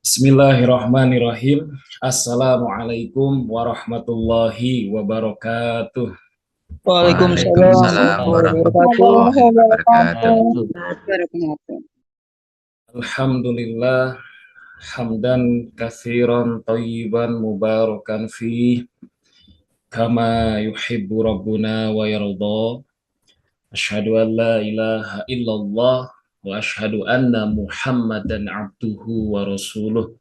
Bismillahirrahmanirrahim. Assalamualaikum warahmatullahi wabarakatuh. Waalaikumsalam Waalaikumsalam warahmatullahi wabarakatuh. warahmatullahi wabarakatuh. Wabarakatuh. Alhamdulillah hamdan katsiran thayyiban mubarakan fi kama yuhibbu rabbuna wa yarda. Asyhadu an la ilaha illallah wa asyhadu anna Muhammadan abduhu wa rasuluh.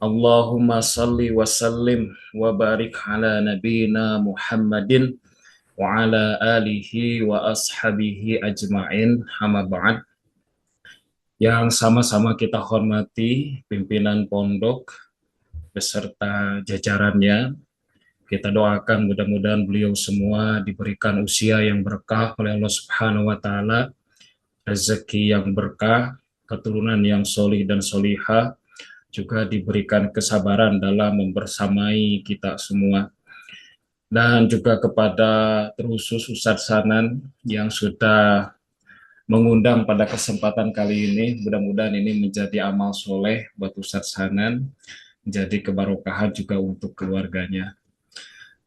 Allahumma salli wa sallim wa barik ala nabiyyina Muhammadin wa ala alihi wa ashabihi ajma'in, amma ba'd. Yang sama-sama kita hormati pimpinan pondok beserta jajarannya. Kita doakan mudah-mudahan beliau semua diberikan usia yang berkah oleh Allah Subhanahu wa taala, rezeki yang berkah, keturunan yang solih dan solihah, juga diberikan kesabaran dalam membersamai kita semua. Dan juga kepada terkhusus Ustadz Sanan yang sudah mengundang pada kesempatan kali ini. Mudah-mudahan ini menjadi amal soleh buat Ustadz Sanan, menjadi kebarokahan juga untuk keluarganya.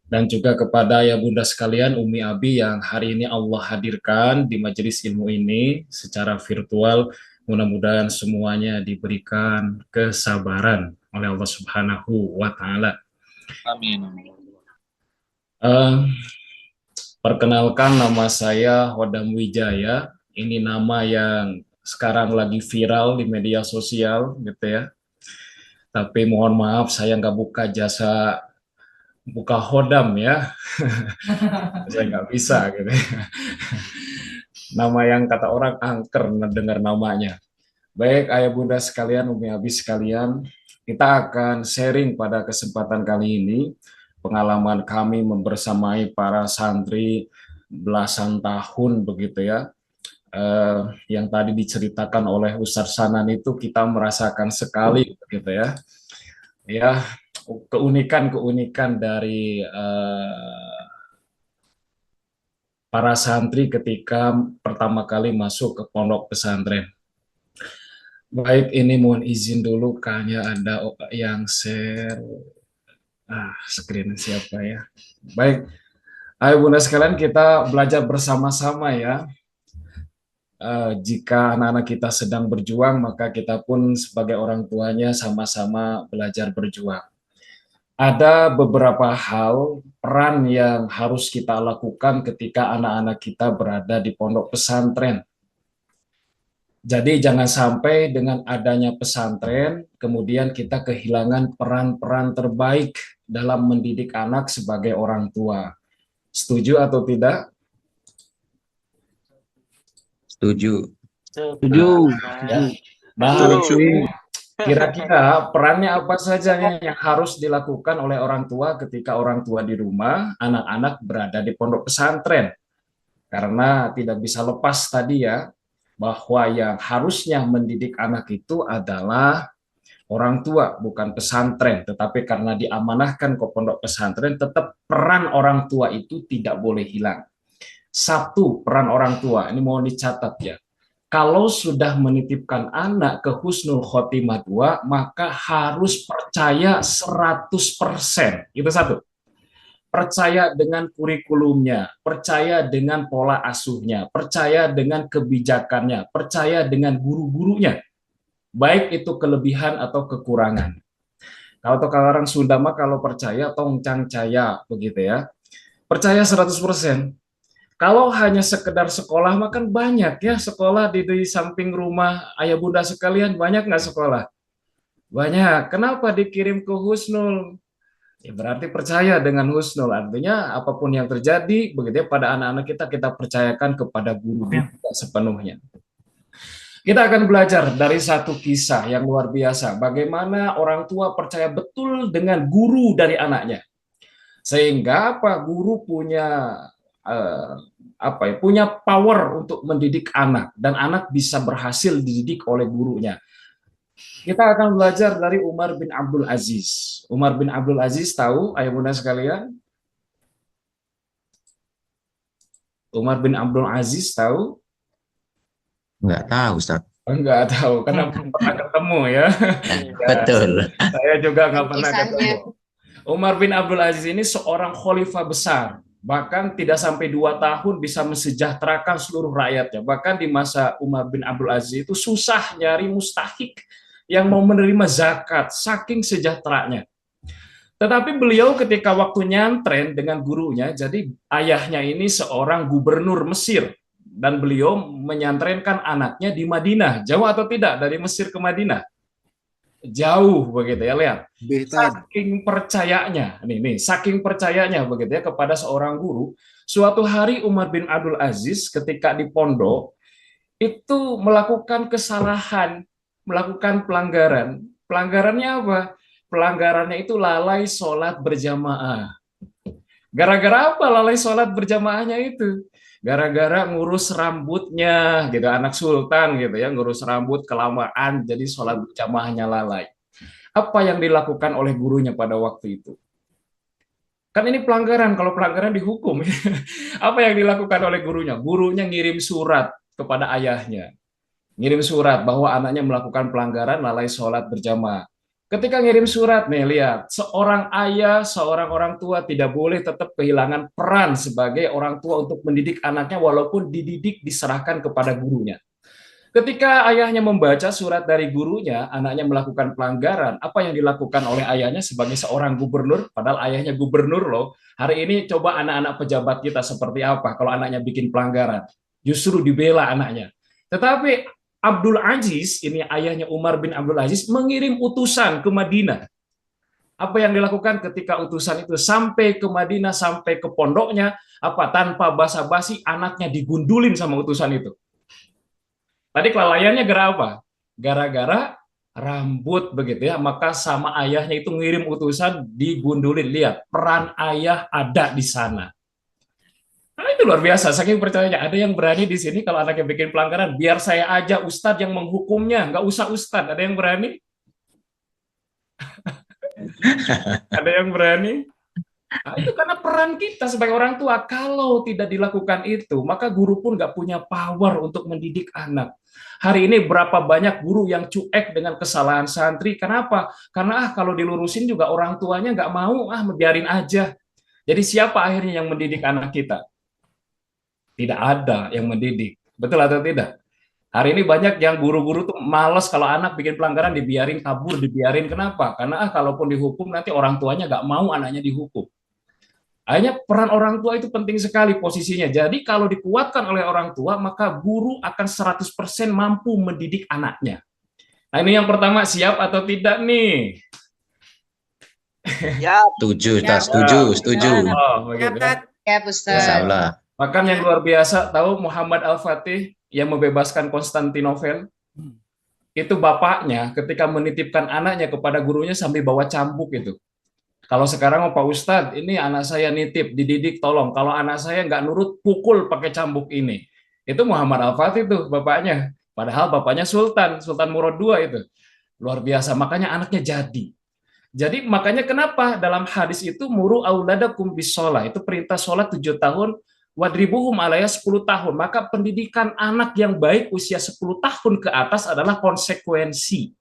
Dan juga kepada ya bunda sekalian, Umi Abi yang hari ini Allah hadirkan di majelis ilmu ini secara virtual. Mudah-mudahan semuanya diberikan kesabaran oleh Allah Subhanahu wa taala. Amin. Perkenalkan, nama saya Hodam Wijaya. Ini nama yang sekarang lagi viral di media sosial gitu ya. Tapi mohon maaf saya nggak buka jasa buka Hodam ya. Saya nggak bisa gitu ya. Nama yang kata orang angker dengar namanya. Baik ayah bunda sekalian, Umi Abi sekalian, kita akan sharing pada kesempatan kali ini pengalaman kami membersamai para santri belasan tahun begitu ya. Yang tadi diceritakan oleh Ustadz Sanan itu kita merasakan sekali begitu ya. Ya, keunikan-keunikan dari para santri ketika pertama kali masuk ke pondok pesantren. Baik, ini mohon izin dulu, kayaknya ada yang share screen siapa ya. Baik, ayo bunda sekalian kita belajar bersama-sama ya. Jika anak-anak kita sedang berjuang, maka kita pun sebagai orang tuanya sama-sama belajar berjuang. Ada beberapa hal peran yang harus kita lakukan ketika anak-anak kita berada di pondok pesantren. Jadi jangan sampai dengan adanya pesantren, kemudian kita kehilangan peran-peran terbaik dalam mendidik anak sebagai orang tua. Setuju atau tidak? Setuju. Setuju. Ya. Nah, kira-kira perannya apa saja yang harus dilakukan oleh orang tua ketika orang tua di rumah, anak-anak berada di pondok pesantren? Karena tidak bisa lepas tadi ya, bahwa yang harusnya mendidik anak itu adalah orang tua, bukan pesantren. Tetapi karena diamanahkan ke pondok pesantren, tetap peran orang tua itu tidak boleh hilang. Satu, peran orang tua, ini mohon dicatat ya. Kalau sudah menitipkan anak ke husnul khotimah 2, maka harus percaya 100%. Itu satu. Percaya dengan kurikulumnya, percaya dengan pola asuhnya, percaya dengan kebijakannya, percaya dengan guru-gurunya, baik itu kelebihan atau kekurangan. Kalau orang Sunda mah kalau percaya tongcang caya begitu ya. Percaya 100%. Kalau hanya sekedar sekolah mah kan banyak ya sekolah di samping rumah ayah bunda sekalian, banyak nggak sekolah? Banyak. Kenapa dikirim ke Husnul? Ya berarti percaya dengan husnul, artinya apapun yang terjadi begitu ya pada anak-anak kita percayakan kepada guru kita sepenuhnya. Kita akan belajar dari satu kisah yang luar biasa, bagaimana orang tua percaya betul dengan guru dari anaknya. Sehingga apa? Guru punya punya power untuk mendidik anak dan anak bisa berhasil dididik oleh gurunya. Kita akan belajar dari Umar bin Abdul Aziz. Umar bin Abdul Aziz tahu, ayah bunda sekalian? Umar bin Abdul Aziz tahu? Nggak tahu, Ustaz. Enggak tahu, karena belum pernah ketemu ya. Ya, Betul. saya juga nggak pernah Kisahnya. ketemu. Umar bin Abdul Aziz ini seorang khalifah besar, bahkan tidak sampai 2 tahun bisa mensejahterakan seluruh rakyatnya. Bahkan di masa Umar bin Abdul Aziz itu susah nyari mustahik yang mau menerima zakat, saking sejahteranya. Tetapi beliau ketika waktu nyantren dengan gurunya, jadi ayahnya ini seorang gubernur Mesir, dan beliau menyantrenkan anaknya di Madinah. Jauh atau tidak dari Mesir ke Madinah? Jauh begitu ya, lihat. Saking percayanya, saking percayanya begitu ya kepada seorang guru. Suatu hari Umar bin Abdul Aziz ketika di pondok itu melakukan kesalahan, melakukan pelanggaran. Pelanggarannya apa? Pelanggarannya itu lalai sholat berjamaah. Gara-gara apa lalai sholat berjamaahnya itu? Gara-gara ngurus rambutnya, gitu, anak sultan gitu ya, ngurus rambut kelamaan, jadi sholat berjamaahnya lalai. Apa yang dilakukan oleh gurunya pada waktu itu? Kan ini pelanggaran, kalau pelanggaran dihukum. Apa yang dilakukan oleh gurunya? Gurunya ngirim surat kepada ayahnya. Ngirim surat bahwa anaknya melakukan pelanggaran lalai sholat berjamaah. Ketika ngirim surat, nih lihat, seorang ayah, seorang orang tua tidak boleh tetap kehilangan peran sebagai orang tua untuk mendidik anaknya walaupun dididik diserahkan kepada gurunya. Ketika ayahnya membaca surat dari gurunya, anaknya melakukan pelanggaran, apa yang dilakukan oleh ayahnya sebagai seorang gubernur, padahal ayahnya gubernur loh. Hari ini coba anak-anak pejabat kita seperti apa kalau anaknya bikin pelanggaran. Justru dibela anaknya. Tetapi Abdul Aziz, ini ayahnya Umar bin Abdul Aziz, mengirim utusan ke Madinah. Apa yang dilakukan ketika utusan itu sampai ke Madinah, sampai ke pondoknya, apa tanpa basa-basi anaknya digundulin sama utusan itu. Tadi kelalaiannya gara apa? Gara-gara rambut begitu ya, maka sama ayahnya itu ngirim utusan digundulin. Lihat, peran ayah ada di sana. Nah, itu luar biasa, saking percayanya. Ada yang berani di sini kalau anaknya bikin pelanggaran, biar saya aja ustadz yang menghukumnya, nggak usah ustadz. Ada yang berani? Ada yang berani? Nah, itu karena peran kita sebagai orang tua. Kalau tidak dilakukan itu, maka guru pun nggak punya power untuk mendidik anak. Hari ini berapa banyak guru yang cuek dengan kesalahan santri. Kenapa? Karena kalau dilurusin juga orang tuanya nggak mau, biarin aja. Jadi siapa akhirnya yang mendidik anak kita? Tidak ada yang mendidik. Betul atau tidak? Hari ini banyak yang guru-guru tuh males kalau anak bikin pelanggaran dibiarin kabur, dibiarin. Kenapa? Karena kalaupun dihukum nanti orang tuanya nggak mau anaknya dihukum. Akhirnya peran orang tua itu penting sekali posisinya. Jadi kalau dikuatkan oleh orang tua, maka guru akan 100% mampu mendidik anaknya. Nah, ini yang pertama, siap atau tidak nih? Ya, Setuju, Ya, setuju. Oh, begitu ya. Ya, Ustaz. Insya Allah. Bahkan yang luar biasa, tahu Muhammad Al-Fatih yang membebaskan Konstantinopel? Itu bapaknya ketika menitipkan anaknya kepada gurunya sambil bawa cambuk itu. Kalau sekarang Pak Ustadz, ini anak saya nitip, dididik, tolong. Kalau anak saya nggak nurut, pukul pakai cambuk ini. Itu Muhammad Al-Fatih tuh bapaknya. Padahal bapaknya Sultan Murad II itu. Luar biasa, makanya anaknya jadi. Jadi makanya kenapa dalam hadis itu muru auladakum bisolah, itu perintah sholat 7 tahun, wadribuhum alaiha 10 tahun. Maka pendidikan anak yang baik usia 10 tahun ke atas adalah konsekuensi.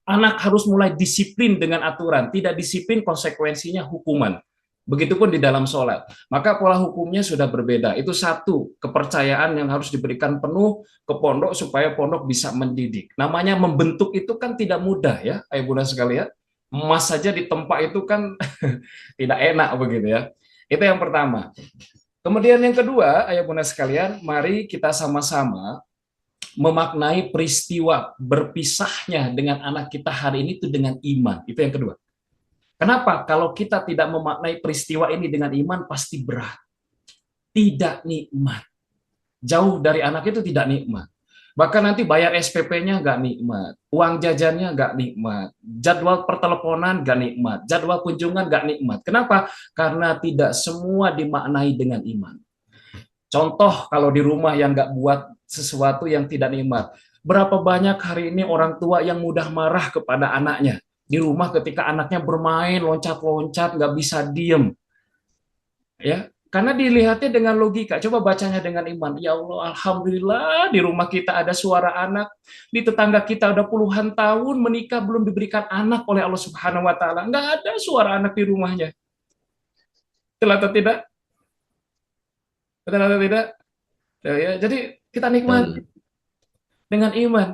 Anak harus mulai disiplin dengan aturan, tidak disiplin konsekuensinya hukuman. Begitupun di dalam sholat. Maka pola hukumnya sudah berbeda. Itu satu, kepercayaan yang harus diberikan penuh ke pondok supaya pondok bisa mendidik. Namanya membentuk itu kan tidak mudah ya, ayah bunda sekalian. Emas saja ditempa itu kan tidak enak begitu ya. Itu yang pertama. Kemudian yang kedua, ayah bunda sekalian, mari kita sama-sama memaknai peristiwa berpisahnya dengan anak kita hari ini itu dengan iman. Itu yang kedua. Kenapa? Kalau kita tidak memaknai peristiwa ini dengan iman, pasti berat. Tidak nikmat. Jauh dari anak itu tidak nikmat. Bahkan nanti bayar SPP-nya nggak nikmat. Uang jajannya nggak nikmat. Jadwal perteleponan nggak nikmat. Jadwal kunjungan nggak nikmat. Kenapa? Karena tidak semua dimaknai dengan iman. Contoh kalau di rumah yang nggak buat sesuatu yang tidak nikmat. Berapa banyak hari ini orang tua yang mudah marah kepada anaknya. Di rumah ketika anaknya bermain, loncat-loncat, nggak bisa diem. Ya, Karena dilihatnya dengan logika. Coba bacanya dengan iman. Ya Allah, alhamdulillah di rumah kita ada suara anak. Di tetangga kita udah puluhan tahun menikah belum diberikan anak oleh Allah Subhanahu wa taala. Nggak ada suara anak di rumahnya. Betul atau tidak? Betul atau tidak? Ya, jadi kita nikmati Betul. dengan iman.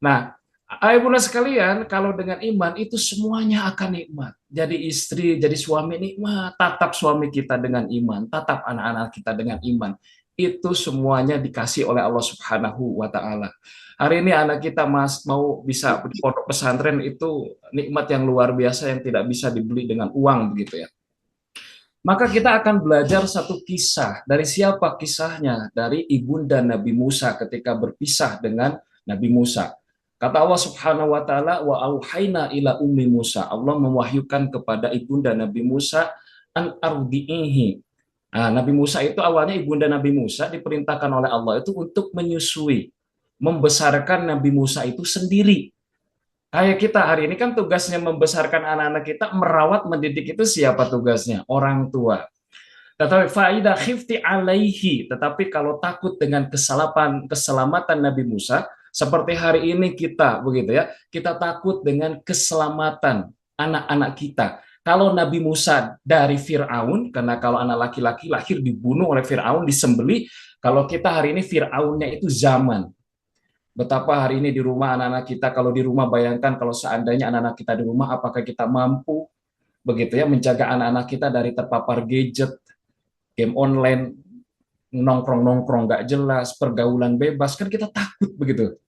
Nah, ayah bunda sekalian, kalau dengan iman itu semuanya akan nikmat. Jadi istri, jadi suami nikmat, tatap suami kita dengan iman, tatap anak-anak kita dengan iman. Itu semuanya dikasih oleh Allah Subhanahu wa taala. Hari ini anak kita mau bisa di pondok pesantren itu nikmat yang luar biasa yang tidak bisa dibeli dengan uang begitu ya. Maka kita akan belajar satu kisah. Dari siapa kisahnya? Dari ibunda Nabi Musa ketika berpisah dengan Nabi Musa. Kata Allah Subhanahu wa taala, wa auhayna ila ummi Musa. Allah mewahyukan kepada ibunda Nabi Musa an ardi'ihi. Nah, Nabi Musa itu awalnya ibunda Nabi Musa diperintahkan oleh Allah itu untuk menyusui, membesarkan Nabi Musa itu sendiri. Kayak kita hari ini kan tugasnya membesarkan anak-anak kita, merawat, mendidik itu siapa tugasnya? Orang tua. Tetapi faida khifti alaihi, tetapi kalau takut dengan keselamatan Nabi Musa, seperti hari ini kita begitu ya, kita takut dengan keselamatan anak-anak kita. Kalau Nabi Musa dari Firaun, karena kalau anak laki-laki lahir dibunuh oleh Firaun, disembelih, kalau kita hari ini Firaunnya itu zaman. Betapa hari ini di rumah anak-anak kita, kalau di rumah bayangkan kalau seandainya anak-anak kita di rumah, apakah kita mampu begitu ya menjaga anak-anak kita dari terpapar gadget, game online, nongkrong-nongkrong nggak jelas, pergaulan bebas, kan kita takut begitu.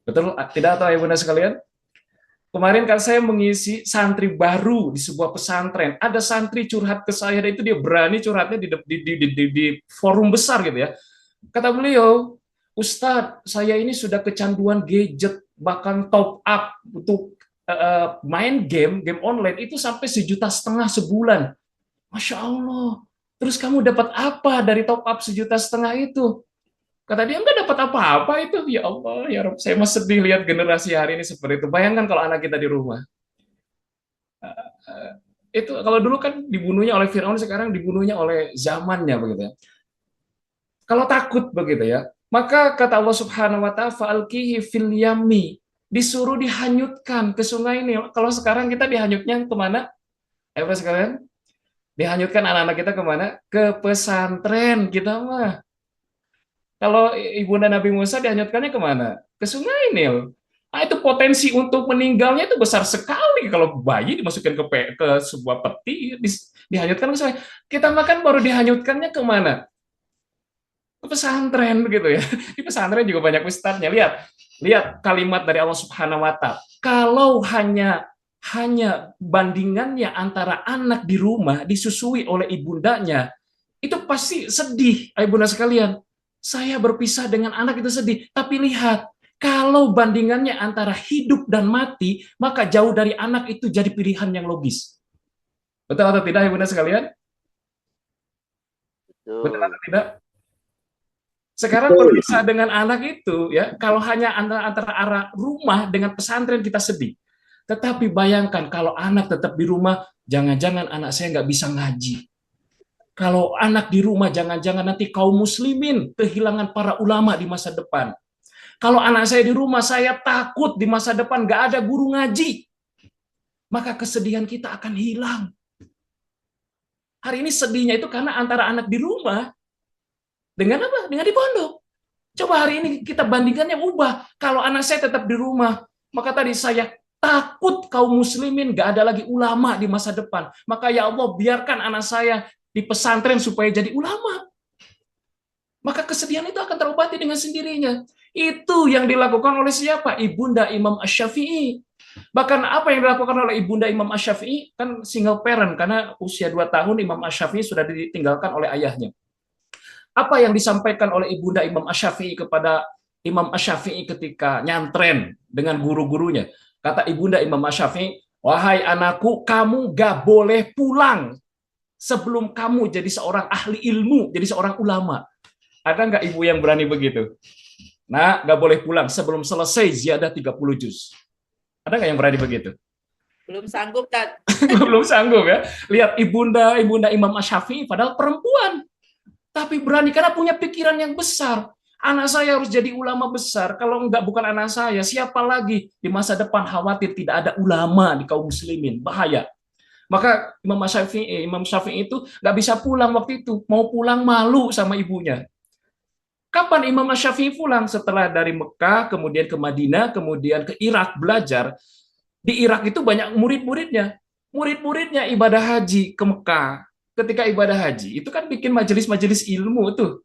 Betul tidak atau Bunda sekalian? Kemarin kan saya mengisi santri baru di sebuah pesantren. Ada santri curhat ke saya, dan itu dia berani curhatnya di forum besar gitu ya. Kata beliau, Ustadz, saya ini sudah kecanduan gadget, bahkan top up untuk main game online itu sampai 1,5 juta sebulan. Masya Allah. Terus kamu dapat apa dari top up 1,5 juta itu? Kata dia, enggak dapat apa-apa itu. Ya Allah, ya Rabb, saya masih sedih lihat generasi hari ini seperti itu. Bayangkan kalau anak kita di rumah. Itu kalau dulu kan dibunuhnya oleh Firaun, sekarang dibunuhnya oleh zamannya begitu ya. Kalau takut begitu ya, maka kata Allah Subhanahu wa taala fa'alqihi fil yammi, disuruh dihanyutkan ke sungai ini. Kalau sekarang kita dihanyutnya kemana? Ayo sekalian, dihanyutkan anak-anak kita kemana? Ke pesantren kita mah. Kalau ibunda Nabi Musa dihanyutkannya kemana? Ke sungai Nil. Nah, itu potensi untuk meninggalnya itu besar sekali kalau bayi dimasukin ke sebuah peti, dihanyutkan ke sungai. Kita makan baru dihanyutkannya kemana? Ke pesantren begitu ya. Di pesantren juga banyak ustadznya. Lihat kalimat dari Allah Subhanahu wa taala. Kalau hanya bandingannya antara anak di rumah disusui oleh ibundanya, itu pasti sedih, ibunda sekalian. Saya berpisah dengan anak itu sedih, tapi lihat, kalau bandingannya antara hidup dan mati, maka jauh dari anak itu jadi pilihan yang logis. Betul atau tidak, ibunda sekalian? Betul atau tidak? Sekarang berpisah dengan anak itu, ya, kalau hanya antara arah rumah dengan pesantren kita sedih. Tetapi bayangkan kalau anak tetap di rumah, jangan-jangan anak saya nggak bisa ngaji. Kalau anak di rumah, jangan-jangan nanti kaum muslimin kehilangan para ulama di masa depan. Kalau anak saya di rumah, saya takut di masa depan nggak ada guru ngaji. Maka kesedihan kita akan hilang. Hari ini sedihnya itu karena antara anak di rumah dengan apa? Dengan di pondok. Coba hari ini kita bandingkannya ubah. Kalau anak saya tetap di rumah, maka tadi saya takut kaum muslimin nggak ada lagi ulama di masa depan. Maka ya Allah, biarkan anak saya di pesantren supaya jadi ulama. Maka kesedihan itu akan terobati dengan sendirinya. Itu yang dilakukan oleh siapa? Ibunda Imam Asy-Syafi'i. Bahkan apa yang dilakukan oleh Ibunda Imam Asy-Syafi'i, kan single parent, karena usia 2 tahun Imam Asy-Syafi'i sudah ditinggalkan oleh ayahnya. Apa yang disampaikan oleh Ibunda Imam Asy-Syafi'i kepada Imam Asy-Syafi'i ketika nyantren dengan guru-gurunya? Kata Ibunda Imam Asy-Syafi'i, wahai anakku, kamu gak boleh pulang sebelum kamu jadi seorang ahli ilmu, jadi seorang ulama. Ada nggak ibu yang berani begitu? Nah, nggak boleh pulang sebelum selesai ziyadah 30 juz. Ada nggak yang berani begitu? Belum sanggup, Tat. Belum sanggup ya. Lihat ibunda Imam Asy-Syafi'i padahal perempuan. Tapi berani karena punya pikiran yang besar. Anak saya harus jadi ulama besar. Kalau enggak bukan anak saya, siapa lagi di masa depan khawatir tidak ada ulama di kaum muslimin. Bahaya. Maka Imam Syafi'i itu nggak bisa pulang waktu itu. Mau pulang malu sama ibunya. Kapan Imam Syafi'i pulang? Setelah dari Mekah, kemudian ke Madinah, kemudian ke Irak belajar. Di Irak itu banyak murid-muridnya. Murid-muridnya ibadah haji ke Mekah. Ketika ibadah haji, itu kan bikin majelis-majelis ilmu tuh.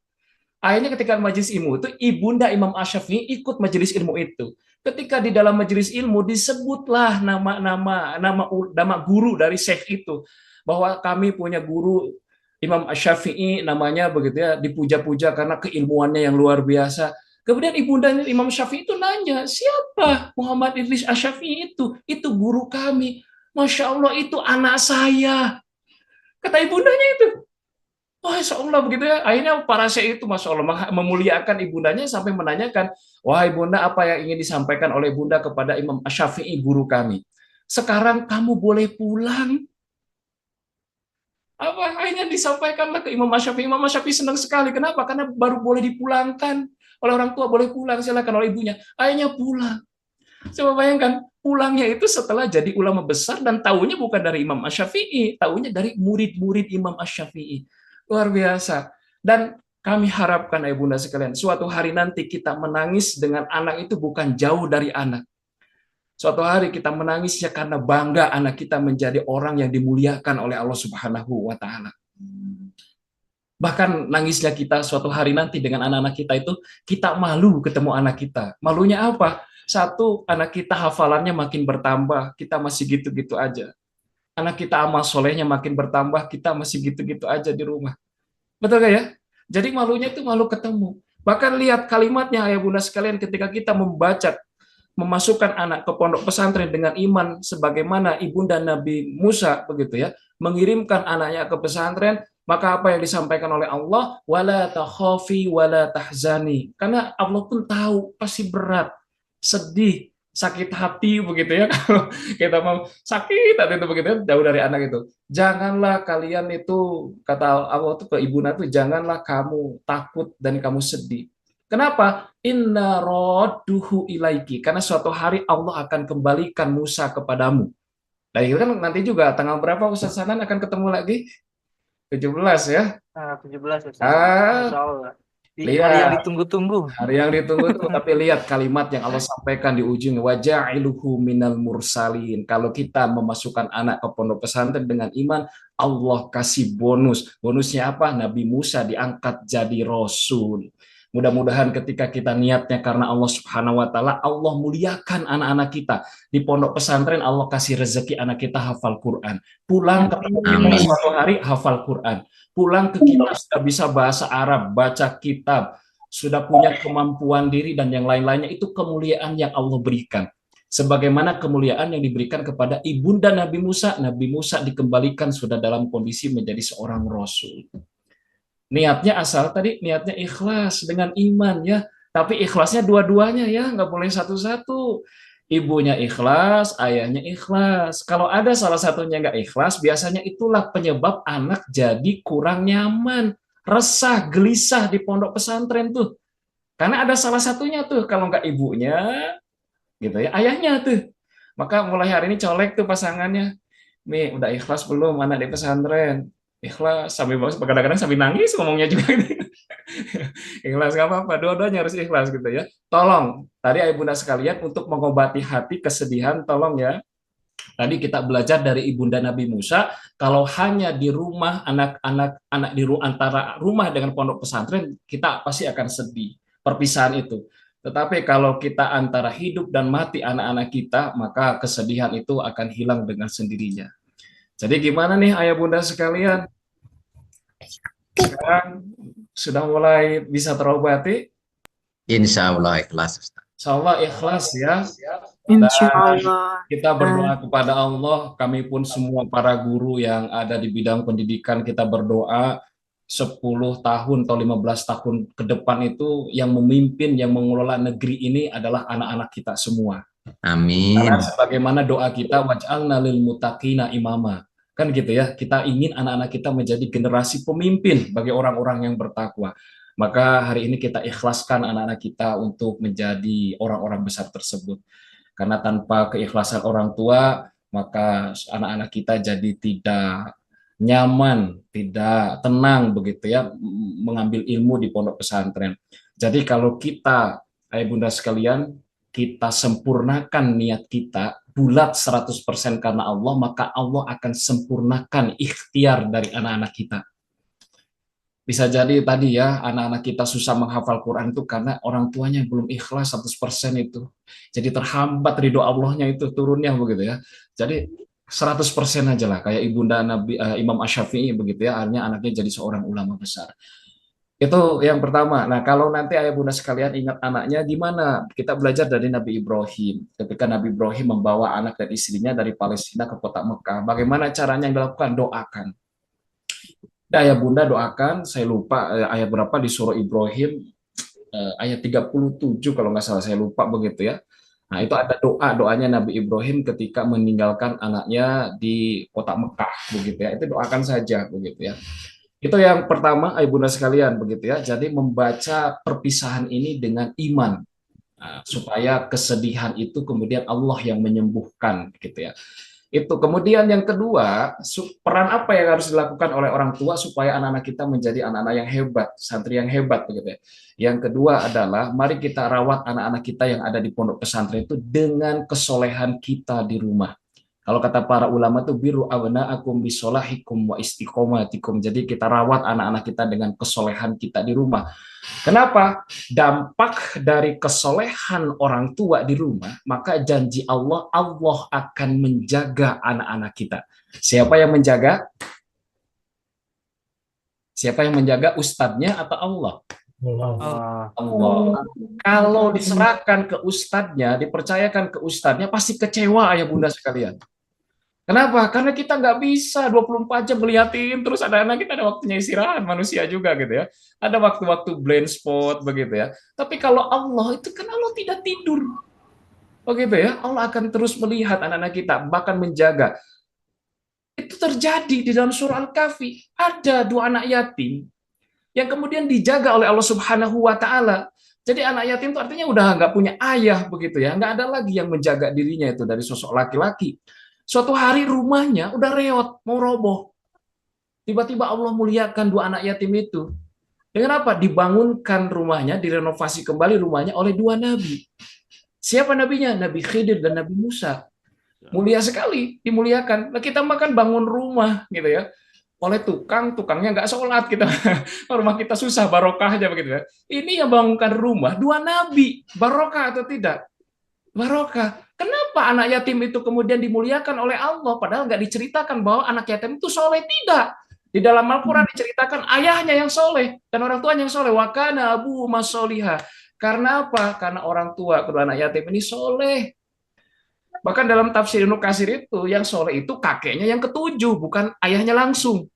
Akhirnya ketika majelis ilmu itu, ibunda Imam Asy-Syafi'i ikut majelis ilmu itu. Ketika di dalam majelis ilmu disebutlah nama guru dari syekh itu, bahwa kami punya guru Imam Asy-Syafi'i namanya begitu ya, dipuja-puja karena keilmuannya yang luar biasa. Kemudian ibunda Imam Syafi'i itu nanya, siapa Muhammad Idris Asy-Syafi'i itu? Itu guru kami. Masya Allah, itu anak saya. Kata ibundanya itu. Masya Allah begitu ya. Akhirnya para syekh itu Masya Allah memuliakan ibundanya sampai menanyakan, wahai bunda, apa yang ingin disampaikan oleh bunda kepada Imam Asy-Syafi'i guru kami? Sekarang kamu boleh pulang. Apa akhirnya disampaikanlah ke Imam Asy-Syafi'i. Imam Asy-Syafi'i senang sekali. Kenapa? Karena baru boleh dipulangkan oleh orang tua, boleh pulang, silakan oleh ibunya. Akhirnya pulang. Coba bayangkan, pulangnya itu setelah jadi ulama besar dan taunya bukan dari Imam Asy-Syafi'i, taunya dari murid-murid Imam Asy-Syafi'i. Luar biasa. Dan kami harapkan, ya bunda sekalian, suatu hari nanti kita menangis dengan anak itu bukan jauh dari anak. Suatu hari kita menangisnya karena bangga anak kita menjadi orang yang dimuliakan oleh Allah Subhanahu wa Ta'ala. Bahkan nangisnya kita suatu hari nanti dengan anak-anak kita itu, kita malu ketemu anak kita. Malunya apa? Satu, anak kita hafalannya makin bertambah, kita masih gitu-gitu aja. Anak kita amal solehnya makin bertambah, kita masih gitu-gitu aja di rumah. Betul gak ya? Jadi malunya itu malu ketemu. Bahkan lihat kalimatnya ayah bunda sekalian ketika kita memasukkan anak ke pondok pesantren dengan iman sebagaimana ibunda Nabi Musa begitu ya, mengirimkan anaknya ke pesantren, maka apa yang disampaikan oleh Allah, wala takhafi wala tahzani. Karena Allah pun tahu pasti berat, sedih, sakit hati begitu ya kalau kita mau sakit hati itu begitu ya, jauh dari anak itu. Janganlah kalian itu, kata Allah tuh ke ibunda tuh, janganlah kamu takut dan kamu sedih. Kenapa? Inna radduhu ilaiki. Karena suatu hari Allah akan kembalikan Musa kepadamu. Dan itu kan nanti juga tanggal berapa Ustaz Sanan akan ketemu lagi? 17 ya. 17 Ustaz. Ah, Masya Allah. Di lihat. hari yang ditunggu-tunggu. Hari yang ditunggu-tunggu, tapi lihat kalimat yang Allah sampaikan di ujung, waja'iluhu minal mursalin. Kalau kita memasukkan anak ke pondok pesantren dengan iman, Allah kasih bonus. Bonusnya apa? Nabi Musa diangkat jadi rasul. Mudah-mudahan ketika kita niatnya karena Allah Subhanahu wa Ta'ala, Allah muliakan anak-anak kita. Di pondok pesantren Allah kasih rezeki anak kita hafal Quran. Pulang ke kita Amin. suatu hari hafal Quran. Pulang ke kita sudah bisa bahasa Arab, baca kitab, sudah punya kemampuan diri dan yang lain-lainnya. Itu kemuliaan yang Allah berikan. Sebagaimana kemuliaan yang diberikan kepada ibunda Nabi Musa dikembalikan sudah dalam kondisi menjadi seorang rasul. Niatnya asal tadi niatnya ikhlas dengan iman ya, tapi ikhlasnya dua-duanya ya, nggak boleh satu-satu. Ibunya ikhlas, ayahnya ikhlas. Kalau ada salah satunya nggak ikhlas, biasanya itulah penyebab anak jadi kurang nyaman, resah, gelisah di pondok pesantren tuh. Karena ada salah satunya tuh, kalau nggak ibunya, gitu ya, ayahnya tuh. Maka mulai hari ini colek tuh pasangannya. Nih, udah ikhlas belum anak di pesantren? Ikhlas, sambil kadang-kadang sambil nangis ngomongnya juga. Ikhlas nggak apa-apa, dua-duanya harus ikhlas gitu ya. Tolong, tadi ayah bunda sekalian, untuk mengobati hati kesedihan, tolong ya. Tadi kita belajar dari ibunda Nabi Musa, kalau hanya di rumah anak di antara rumah dengan pondok pesantren, kita pasti akan sedih perpisahan itu. Tetapi kalau kita antara hidup dan mati anak-anak kita, maka kesedihan itu akan hilang dengan sendirinya. Jadi gimana nih ayah bunda sekalian? Sekarang sudah mulai bisa terobati? Insya Allah ikhlas, Ustaz. Insya Allah ikhlas ya. Insya Dan Allah. kita berdoa kepada Allah, kami pun semua para guru yang ada di bidang pendidikan, kita berdoa 10 tahun atau 15 tahun ke depan itu yang memimpin, yang mengelola negeri ini adalah anak-anak kita semua. Amin. Karena sebagaimana doa kita, waj'alna lil muttaqina imama. Kan gitu ya, kita ingin anak-anak kita menjadi generasi pemimpin bagi orang-orang yang bertakwa. Maka hari ini kita ikhlaskan anak-anak kita untuk menjadi orang-orang besar tersebut. Karena tanpa keikhlasan orang tua, maka anak-anak kita jadi tidak nyaman, tidak tenang begitu ya, mengambil ilmu di pondok pesantren. Jadi kalau kita, ayah bunda sekalian, kita sempurnakan niat kita, bulat 100% karena Allah, maka Allah akan sempurnakan ikhtiar dari anak-anak kita. Bisa jadi tadi ya, anak-anak kita susah menghafal Quran itu karena orang tuanya belum ikhlas 100% itu. Jadi terhambat ridho Allahnya itu turunnya begitu ya. Jadi 100% aja lah, kayak ibunda Nabi Imam Asy-Syafi'i begitu ya, akhirnya anaknya jadi seorang ulama besar. Itu yang pertama. Nah, kalau nanti ayah bunda sekalian ingat anaknya, gimana? Kita belajar dari Nabi Ibrahim. Ketika Nabi Ibrahim membawa anak dan istrinya dari Palestina ke kota Mekah, bagaimana caranya yang dilakukan? Doakan. Nah, ayah bunda doakan, saya lupa ayat berapa di surah Ibrahim, ayat 37 kalau nggak salah, saya lupa begitu ya. Nah, itu ada doanya Nabi Ibrahim ketika meninggalkan anaknya di kota Mekah begitu ya. Itu doakan saja begitu ya. Itu yang pertama, Ibu sekalian, begitu ya. Jadi membaca perpisahan ini dengan iman, supaya kesedihan itu kemudian Allah yang menyembuhkan, gitu ya. Itu kemudian yang kedua, peran apa yang harus dilakukan oleh orang tua supaya anak-anak kita menjadi anak-anak yang hebat, santri yang hebat, begitu ya. Yang kedua adalah mari kita rawat anak-anak kita yang ada di pondok pesantren itu dengan kesolehan kita di rumah. Kalau kata para ulama itu biru abnaakum bisolahikum wa istiqomatikum. Jadi kita rawat anak-anak kita dengan kesolehan kita di rumah. Kenapa? Dampak dari kesolehan orang tua di rumah, maka janji Allah, Allah akan menjaga anak-anak kita. Siapa yang menjaga? Siapa yang menjaga? Ustadznya atau Allah? Allah. Kalau diserahkan ke ustadznya, dipercayakan ke ustadznya, pasti kecewa ayah bunda sekalian. Kenapa? Karena kita nggak bisa 24 jam ngeliatin terus ada anak kita, ada waktunya istirahat, manusia juga gitu ya. Ada waktu-waktu blind spot begitu ya. Tapi kalau Allah itu kan Allah tidak tidur. Begitu ya. Allah akan terus melihat anak-anak kita, bahkan menjaga. Itu terjadi di dalam surah Al-Kahfi. Ada dua anak yatim yang kemudian dijaga oleh Allah Subhanahu wa taala. Jadi anak yatim itu artinya udah nggak punya ayah begitu ya. Nggak ada lagi yang menjaga dirinya itu dari sosok laki-laki. Suatu hari rumahnya udah reot, mau roboh. Tiba-tiba Allah muliakan dua anak yatim itu. Dengan apa? Dibangunkan rumahnya, direnovasi kembali rumahnya oleh dua nabi. Siapa nabinya? Nabi Khidir dan Nabi Musa. Mulia sekali, dimuliakan. Nah, kita makan bangun rumah gitu ya. Oleh tukangnya nggak sholat kita. Rumah kita susah, barokah aja begitu ya. Ini yang bangunkan rumah, dua nabi. Barokah atau tidak? Barokah. Kenapa anak yatim itu kemudian dimuliakan oleh Allah? Padahal nggak diceritakan bahwa anak yatim itu soleh. Tidak. Di dalam Al-Quran diceritakan ayahnya yang soleh dan orang tuanya yang soleh. Wa kana abu masoliha. Karena apa? Karena orang tua kedua anak yatim ini soleh. Bahkan dalam tafsir Ibnu Katsir itu, yang soleh itu kakeknya yang ketujuh, bukan ayahnya langsung.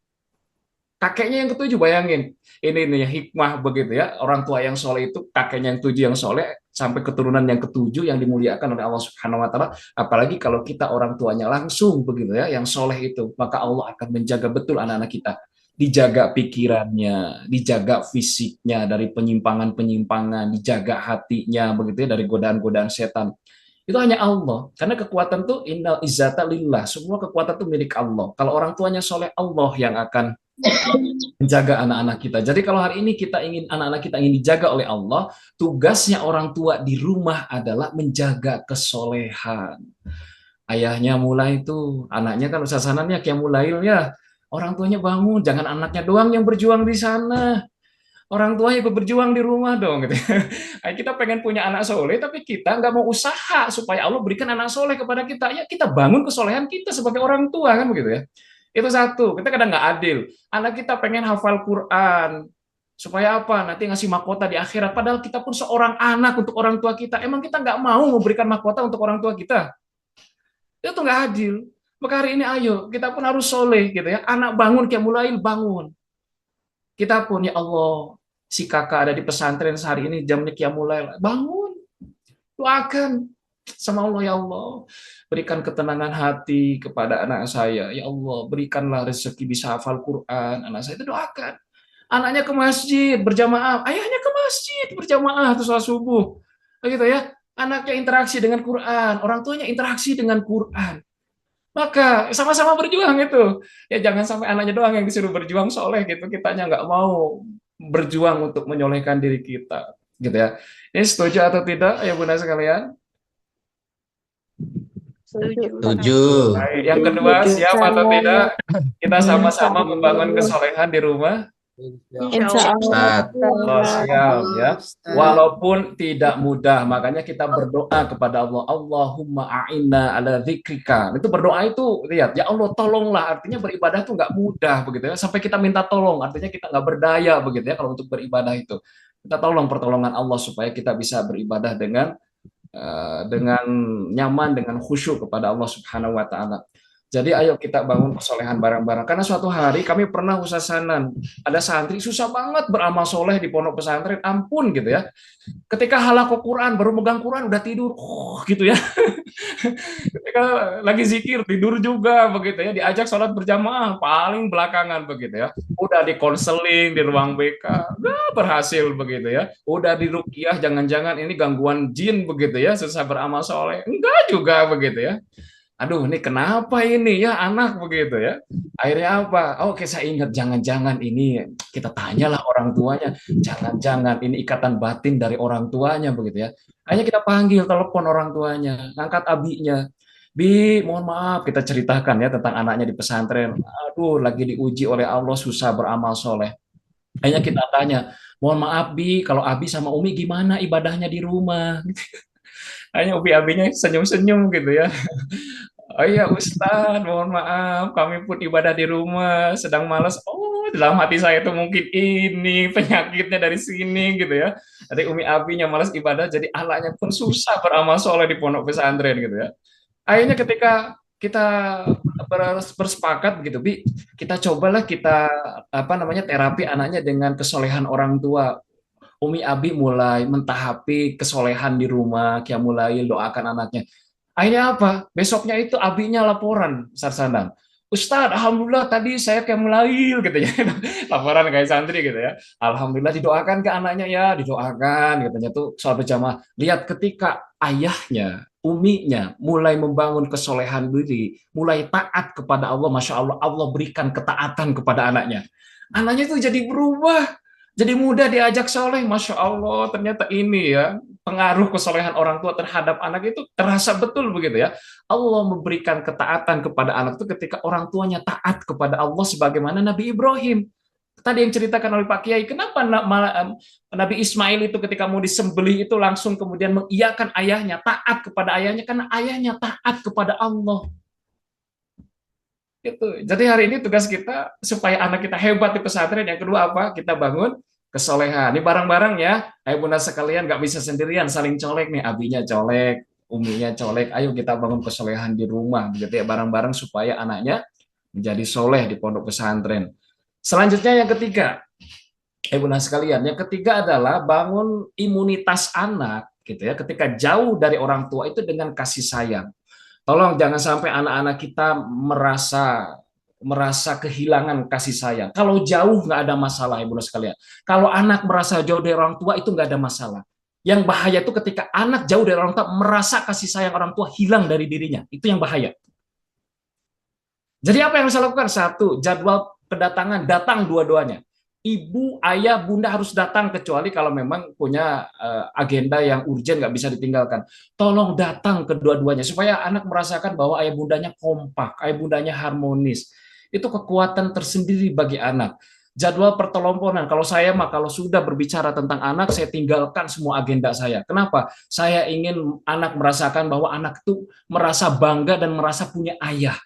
Kakeknya yang ketujuh, bayangin. Ini nih hikmah begitu ya. Orang tua yang soleh itu kakeknya yang tujuh yang soleh, sampai keturunan yang ketujuh yang dimuliakan oleh Allah Subhanahu wa taala. Apalagi kalau kita orang tuanya langsung begitu ya, yang soleh itu, maka Allah akan menjaga betul anak-anak kita. Dijaga pikirannya, dijaga fisiknya dari penyimpangan-penyimpangan, dijaga hatinya begitu ya dari godaan-godaan setan. Itu hanya Allah. Karena kekuatan itu innal izzata lillah. Semua kekuatan itu milik Allah. Kalau orang tuanya soleh, Allah yang akan menjaga anak-anak kita. Jadi kalau hari ini kita ingin anak-anak kita ingin dijaga oleh Allah, tugasnya orang tua di rumah adalah menjaga kesolehan. Ayahnya mulai itu, anaknya kan usasananya kayak mulail ya. Orang tuanya bangun, jangan anaknya doang yang berjuang di sana. Orang tuanya ikut berjuang di rumah dong. Gitu. Kita pengen punya anak soleh, tapi kita nggak mau usaha supaya Allah berikan anak soleh kepada kita. Ya kita bangun kesolehan kita sebagai orang tua kan begitu ya. Itu satu, kita kadang nggak adil. Anak kita pengen hafal Quran, supaya apa? Nanti ngasih mahkota di akhirat. Padahal kita pun seorang anak untuk orang tua kita. Emang kita nggak mau memberikan mahkota untuk orang tua kita? Itu nggak adil. Maka hari ini ayo, kita pun harus soleh gitu ya. Anak bangun, kayak mulai bangun. Kita pun, ya Allah, si kakak ada di pesantren sehari ini jamnya qiyamul lail. Bangun, doakan. sama Allah. Ya Allah, berikan ketenangan hati kepada anak saya. Ya Allah, berikanlah rezeki bisa hafal Quran. Anak saya itu doakan. Anaknya ke masjid berjamaah, ayahnya ke masjid berjamaah tuh sholat subuh. Begitu ya. Anaknya interaksi dengan Quran, orang tuanya interaksi dengan Quran. Maka sama-sama berjuang itu. Ya jangan sampai anaknya doang yang disuruh berjuang soleh gitu. Kitanya nggak mau berjuang untuk menyolehkan diri kita. Gitu ya. Ini setuju atau tidak ya Bunda sekalian? Setuju. Setuju. Baik. Yang kedua, siap atau tidak? Kita sama-sama membangun kesolehan di rumah. Insya Allah. Ustaz. Allah siap ya. Walaupun tidak mudah, makanya kita berdoa kepada Allah. Allahumma a'inna ala dzikrika. Itu berdoa itu lihat, ya Allah tolonglah. Artinya beribadah itu nggak mudah begitu ya. Sampai kita minta tolong, artinya kita nggak berdaya begitu ya kalau untuk beribadah itu. Kita tolong pertolongan Allah supaya kita bisa beribadah dengan nyaman, dengan khusyuk kepada Allah Subhanahu wa taala. Jadi ayo kita bangun kesolehan bareng-bareng. Karena suatu hari kami pernah usasanan, ada santri susah banget beramal soleh di pondok pesantren, ampun gitu ya. Ketika halaqah Quran, baru megang Quran udah tidur, gitu ya. Ketika lagi zikir tidur juga begitu ya. Diajak sholat berjamaah paling belakangan begitu ya. Udah di konseling di ruang BK, nggak berhasil begitu ya. Udah di ruqyah, jangan-jangan ini gangguan jin begitu ya, susah beramal soleh, enggak juga begitu ya. Aduh, ini kenapa ini ya anak begitu ya? Akhirnya apa? Oh, oke, saya ingat jangan-jangan ini kita tanyalah orang tuanya. Jangan-jangan ini ikatan batin dari orang tuanya begitu ya. Hanya kita panggil telepon orang tuanya, ngangkat abinya. Bi, mohon maaf, kita ceritakan ya tentang anaknya di pesantren. Aduh, lagi diuji oleh Allah susah beramal soleh. Hanya kita tanya, mohon maaf Bi, kalau Abi sama Umi gimana ibadahnya di rumah? Hanya Ubi abinya senyum-senyum gitu ya. Oh iya Ustadz, mohon maaf, kami pun ibadah di rumah, sedang malas. Oh, dalam hati saya itu mungkin ini penyakitnya dari sini gitu ya. Jadi Umi abinya malas ibadah, jadi anaknya pun susah beramal soleh di pondok pesantren gitu ya. Akhirnya ketika kita bersepakat gitu, Bi, kita cobalah kita apa namanya terapi anaknya dengan kesolehan orang tua. Umi Abi mulai mentahapi kesolehan di rumah, Qiyamul doakan anaknya. Akhirnya apa? Besoknya itu abinya laporan, Sarsandan. Ustadz, alhamdulillah tadi saya kayak melail gitu ya. Laporan kayak santri gitu ya. Alhamdulillah didoakan ke anaknya ya, didoakan katanya tuh soal berjamaah. Lihat ketika ayahnya, uminya mulai membangun kesolehan diri, mulai taat kepada Allah, Masya Allah, Allah berikan ketaatan kepada anaknya. Anaknya itu jadi berubah, jadi mudah diajak soleh, Masya Allah, ternyata ini ya, pengaruh kesolehan orang tua terhadap anak itu terasa betul begitu ya. Allah memberikan ketaatan kepada anak itu ketika orang tuanya taat kepada Allah sebagaimana Nabi Ibrahim. Tadi yang ceritakan oleh Pak Kiai, kenapa Nabi Ismail itu ketika mau disembelih itu langsung kemudian mengiyakan ayahnya, taat kepada ayahnya, karena ayahnya taat kepada Allah. Itu. Jadi hari ini tugas kita supaya anak kita hebat di pesantren. Yang kedua apa? Kita bangun kesolehan. Ini bareng-bareng ya. Ayo bunda sekalian, nggak bisa sendirian, saling colek nih. Abinya colek, uminya colek. Ayo kita bangun kesolehan di rumah, begitu ya, bareng-bareng supaya anaknya menjadi soleh di pondok pesantren. Selanjutnya yang ketiga, bunda sekalian, yang ketiga adalah bangun imunitas anak, gitu ya. Ketika jauh dari orang tua itu dengan kasih sayang. Tolong jangan sampai anak-anak kita merasa kehilangan kasih sayang. Kalau jauh nggak ada masalah, ibu sekalian. Kalau anak merasa jauh dari orang tua itu nggak ada masalah. Yang bahaya itu ketika anak jauh dari orang tua merasa kasih sayang orang tua hilang dari dirinya. Itu yang bahaya. Jadi apa yang harus lakukan? Satu, jadwal kedatangan datang dua-duanya. Ibu, ayah, bunda harus datang kecuali kalau memang punya agenda yang urgent nggak bisa ditinggalkan. Tolong datang kedua-duanya supaya anak merasakan bahwa ayah bundanya kompak, ayah bundanya harmonis. Itu kekuatan tersendiri bagi anak. Jadwal pertelomponan, kalau saya mah kalau sudah berbicara tentang anak, saya tinggalkan semua agenda saya. Kenapa? Saya ingin anak merasakan bahwa anak itu merasa bangga dan merasa punya ayah,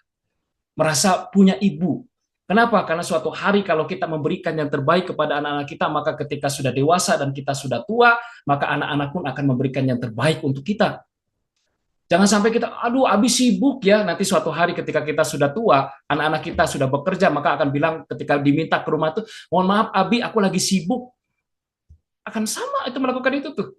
merasa punya ibu. Kenapa? Karena suatu hari kalau kita memberikan yang terbaik kepada anak-anak kita, maka ketika sudah dewasa dan kita sudah tua, maka anak-anak pun akan memberikan yang terbaik untuk kita. Jangan sampai kita, aduh, Abi sibuk ya. Nanti suatu hari ketika kita sudah tua, anak-anak kita sudah bekerja, maka akan bilang ketika diminta ke rumah itu, mohon maaf Abi, aku lagi sibuk. Akan sama itu melakukan itu tuh.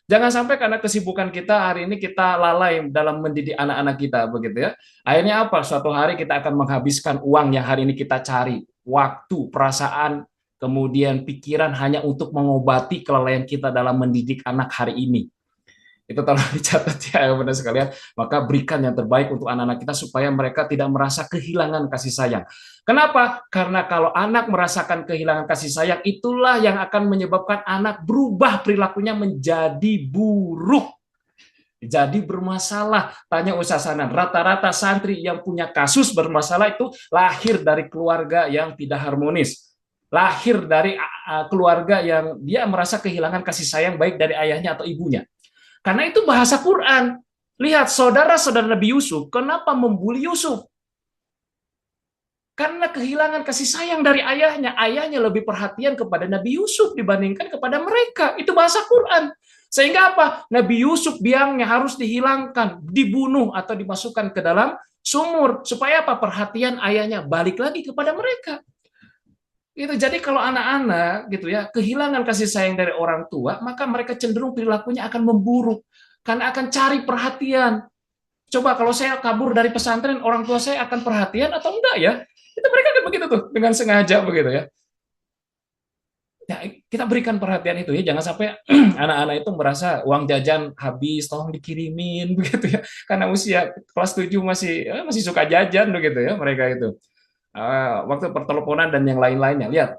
Jangan sampai karena kesibukan kita hari ini kita lalai dalam mendidik anak-anak kita begitu ya. Akhirnya apa? Suatu hari kita akan menghabiskan uang yang hari ini kita cari, waktu, perasaan, kemudian pikiran hanya untuk mengobati kelalaian kita dalam mendidik anak hari ini. Itu tolong dicatat ya benar sekalian. Maka berikan yang terbaik untuk anak-anak kita supaya mereka tidak merasa kehilangan kasih sayang. Kenapa? Karena kalau anak merasakan kehilangan kasih sayang, itulah yang akan menyebabkan anak berubah perilakunya menjadi buruk. Jadi bermasalah. Tanya Ustaz Sanan, rata-rata santri yang punya kasus bermasalah itu lahir dari keluarga yang tidak harmonis. Lahir dari keluarga yang dia merasa kehilangan kasih sayang baik dari ayahnya atau ibunya. Karena itu bahasa Quran. Lihat saudara-saudara Nabi Yusuf, kenapa membuli Yusuf? Karena kehilangan kasih sayang dari ayahnya. Ayahnya lebih perhatian kepada Nabi Yusuf dibandingkan kepada mereka. Itu bahasa Quran. Sehingga apa? Nabi Yusuf biangnya harus dihilangkan, dibunuh atau dimasukkan ke dalam sumur. Supaya apa? Perhatian ayahnya balik lagi kepada mereka. Itu jadi kalau anak-anak gitu ya kehilangan kasih sayang dari orang tua, maka mereka cenderung perilakunya akan memburuk karena akan cari perhatian. Coba kalau saya kabur dari pesantren, orang tua saya akan perhatian atau enggak ya? Itu mereka kan begitu tuh dengan sengaja begitu ya. Ya, kita berikan perhatian itu ya, jangan sampai anak-anak itu merasa uang jajan habis, tolong dikirimin begitu ya. Karena usia kelas 7 masih suka jajan begitu ya mereka itu. Waktu perteleponan dan yang lain-lainnya. Lihat,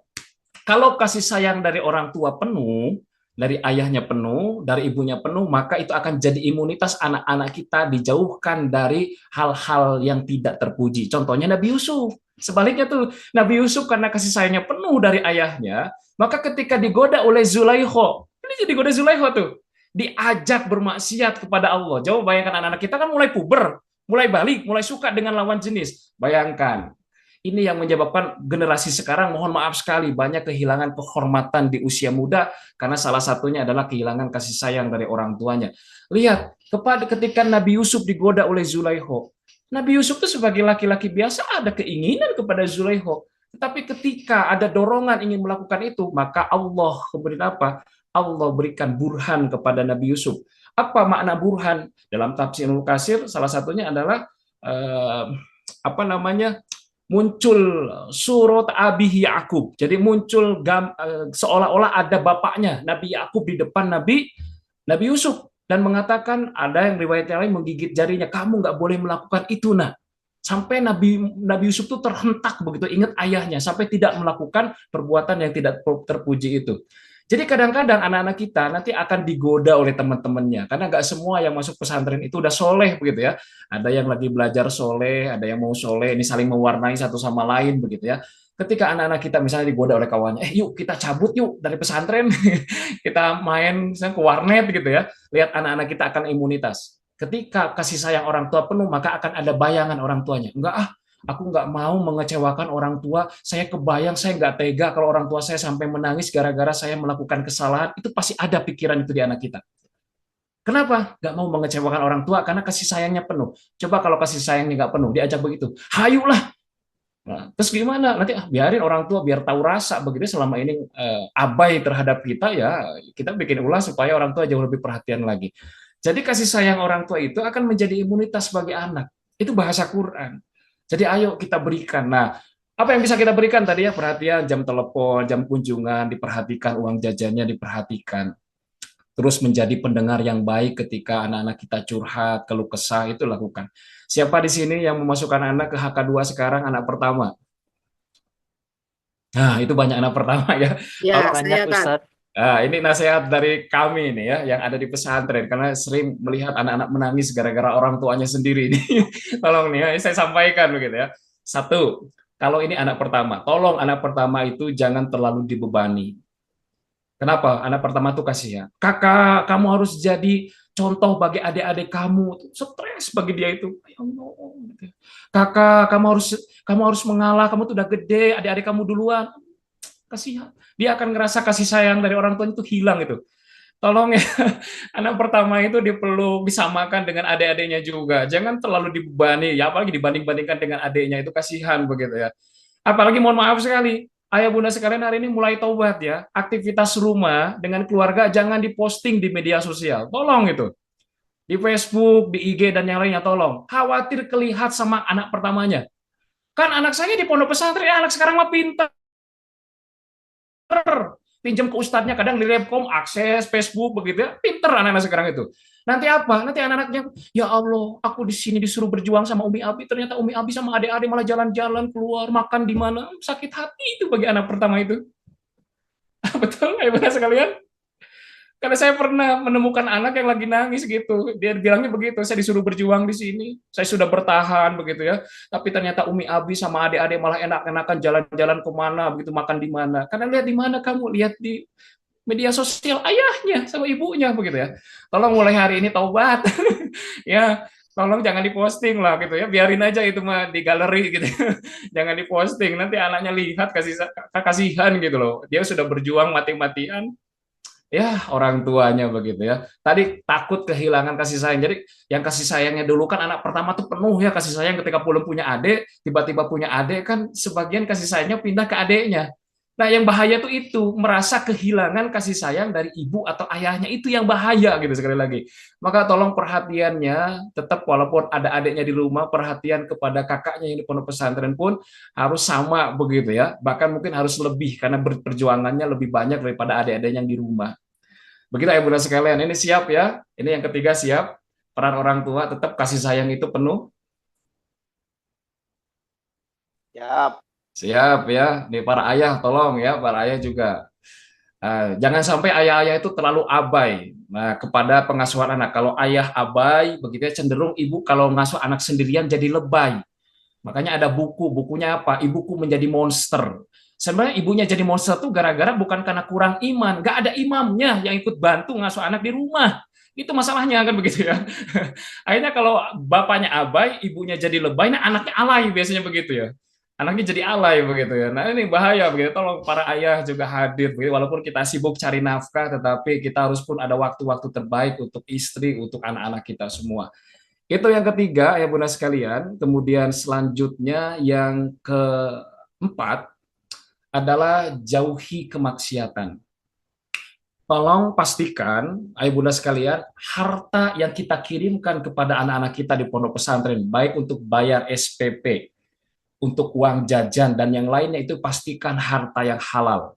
kalau kasih sayang dari orang tua penuh, dari ayahnya penuh, dari ibunya penuh, maka itu akan jadi imunitas anak-anak kita dijauhkan dari hal-hal yang tidak terpuji. Contohnya Nabi Yusuf. Sebaliknya tuh, Nabi Yusuf karena kasih sayangnya penuh dari ayahnya, maka ketika digoda oleh Zulaikha, ini jadi goda Zulaikha tuh, diajak bermaksiat kepada Allah. Coba bayangkan anak-anak kita kan mulai puber, mulai balik, mulai suka dengan lawan jenis. Bayangkan, ini yang menyebabkan generasi sekarang, mohon maaf sekali, banyak kehilangan kehormatan di usia muda karena salah satunya adalah kehilangan kasih sayang dari orang tuanya. Lihat, ketika Nabi Yusuf digoda oleh Zulaikha, Nabi Yusuf itu sebagai laki-laki biasa ada keinginan kepada Zulaikha, tetapi ketika ada dorongan ingin melakukan itu, maka Allah kemudian apa? Allah berikan burhan kepada Nabi Yusuf. Apa makna burhan? Dalam tafsir Ibnu Katsir salah satunya adalah apa namanya? Muncul surat Abihi Yakub. Jadi muncul seolah-olah ada bapaknya Nabi Yakub di depan Nabi Yusuf dan mengatakan, ada yang riwayat lain menggigit jarinya, kamu nggak boleh melakukan itu nak. Sampai Nabi Yusuf itu terhentak begitu ingat ayahnya sampai tidak melakukan perbuatan yang tidak terpuji itu. Jadi kadang-kadang anak-anak kita nanti akan digoda oleh teman-temannya karena nggak semua yang masuk pesantren itu udah soleh begitu ya. Ada yang lagi belajar soleh, ada yang mau soleh, ini saling mewarnai satu sama lain begitu ya. Ketika anak-anak kita misalnya digoda oleh kawannya, yuk kita cabut yuk dari pesantren, kita main misalnya ke warnet gitu ya. Lihat anak-anak kita akan imunitas. Ketika kasih sayang orang tua penuh, maka akan ada bayangan orang tuanya. Enggak aku nggak mau mengecewakan orang tua, saya kebayang, saya nggak tega kalau orang tua saya sampai menangis gara-gara saya melakukan kesalahan, itu pasti ada pikiran itu di anak kita. Kenapa? Nggak mau mengecewakan orang tua, karena kasih sayangnya penuh. Coba kalau kasih sayangnya nggak penuh, diajak begitu, hayulah. Nah, terus gimana? Nanti biarin orang tua biar tahu rasa begitu selama ini abai terhadap kita ya, kita bikin ulah supaya orang tua jauh lebih perhatian lagi. Jadi kasih sayang orang tua itu akan menjadi imunitas bagi anak. Itu bahasa Quran. Jadi ayo kita berikan. Nah, apa yang bisa kita berikan tadi ya? Perhatian, jam telepon, jam kunjungan, diperhatikan, uang jajannya diperhatikan. Terus menjadi pendengar yang baik ketika anak-anak kita curhat, keluh kesah, itu lakukan. Siapa di sini yang memasukkan anak ke HK2 sekarang, anak pertama? Nah, itu banyak anak pertama ya. Ya, Banyak saya Kak. Ustadz. Nah, ini nasihat dari kami nih ya, yang ada di pesantren, karena sering melihat anak-anak menangis gara-gara orang tuanya sendiri. Tolong nih ya, saya sampaikan begitu ya. Satu, kalau ini anak pertama, tolong anak pertama itu jangan terlalu dibebani. Kenapa? Anak pertama tuh kasih ya, kakak, kamu harus jadi contoh bagi adik-adik kamu. Stres bagi dia itu. Ya Allah, gitu. Kakak, kamu harus mengalah, kamu tuh udah gede, adik-adik kamu duluan. Kasihan. Dia akan ngerasa kasih sayang dari orang tuanya itu hilang itu. Tolong ya, anak pertama itu perlu disamakan dengan adik-adiknya juga. Jangan terlalu dibebani, ya apalagi dibanding-bandingkan dengan adiknya, itu kasihan begitu ya. Apalagi mohon maaf sekali, Ayah bunda sekalian hari ini mulai taubat ya. Aktivitas rumah dengan keluarga jangan diposting di media sosial. Tolong itu. Di Facebook, di IG, dan yang lainnya tolong. Khawatir kelihat sama anak pertamanya. Kan anak saya di pondok pesantren, anak sekarang mah pinter. Pinjam ke ustadznya, kadang di Repkom, akses Facebook, begitu ya. Pinter anak-anak sekarang itu. Nanti apa? Nanti anak-anaknya, ya Allah, aku di sini disuruh berjuang sama Umi Abi, ternyata Umi Abi sama adik-adik malah jalan-jalan keluar, makan di mana. Sakit hati itu bagi anak pertama itu. Betul, ya benar sekalian? Karena saya pernah menemukan anak yang lagi nangis gitu. Dia bilangnya begitu, saya disuruh berjuang di sini. Saya sudah bertahan begitu ya. Tapi ternyata Umi Abi sama adik-adik malah enak-enakan jalan-jalan kemana, begitu makan di mana. Karena lihat di mana kamu, lihat di media sosial ayahnya sama ibunya begitu ya. Tolong mulai hari ini taubat. Ya, tolong jangan diposting lah gitu ya. Biarin aja itu mah di galeri gitu. Jangan diposting. Nanti anaknya lihat kasihan gitu loh. Dia sudah berjuang mati-matian, ya orang tuanya begitu ya. Tadi takut kehilangan kasih sayang. Jadi yang kasih sayangnya dulu kan anak pertama tuh penuh ya kasih sayang, ketika belum punya adik, tiba-tiba punya adik kan sebagian kasih sayangnya pindah ke adiknya. Nah, yang bahaya tuh itu merasa kehilangan kasih sayang dari ibu atau ayahnya, itu yang bahaya gitu sekali lagi. Maka tolong perhatiannya tetap, walaupun ada adiknya di rumah, perhatian kepada kakaknya yang di pondok pesantren pun harus sama begitu ya. Bahkan mungkin harus lebih karena perjuangannya lebih banyak daripada adik-adiknya yang di rumah. Begitu ya bunda sekalian, ini siap ya. Ini yang ketiga, siap. Peran orang tua tetap kasih sayang itu penuh. Siap. Siap ya. Nih para ayah tolong ya, para ayah juga. Jangan sampai ayah-ayah itu terlalu abai. Nah, kepada pengasuhan anak. Kalau ayah abai, begitu ya, cenderung ibu kalau ngasuh anak sendirian jadi lebay. Makanya ada bukunya apa? Ibuku menjadi monster. Sebenarnya ibunya jadi monster tuh gara-gara bukan karena kurang iman, nggak ada imamnya yang ikut bantu ngasuh anak di rumah. Itu masalahnya kan begitu ya. Akhirnya kalau bapaknya abai, ibunya jadi lebay, nah anaknya alay biasanya begitu ya. Anaknya jadi alay begitu ya. Nah ini bahaya begitu. Tolong para ayah juga hadir begitu. Walaupun kita sibuk cari nafkah, tetapi kita harus pun ada waktu-waktu terbaik untuk istri, untuk anak-anak kita semua. Itu yang ketiga ya bunda sekalian. Kemudian selanjutnya yang keempat adalah jauhi kemaksiatan. Tolong pastikan, ayah bunda sekalian, harta yang kita kirimkan kepada anak-anak kita di pondok pesantren, baik untuk bayar SPP, untuk uang jajan, dan yang lainnya, itu pastikan harta yang halal.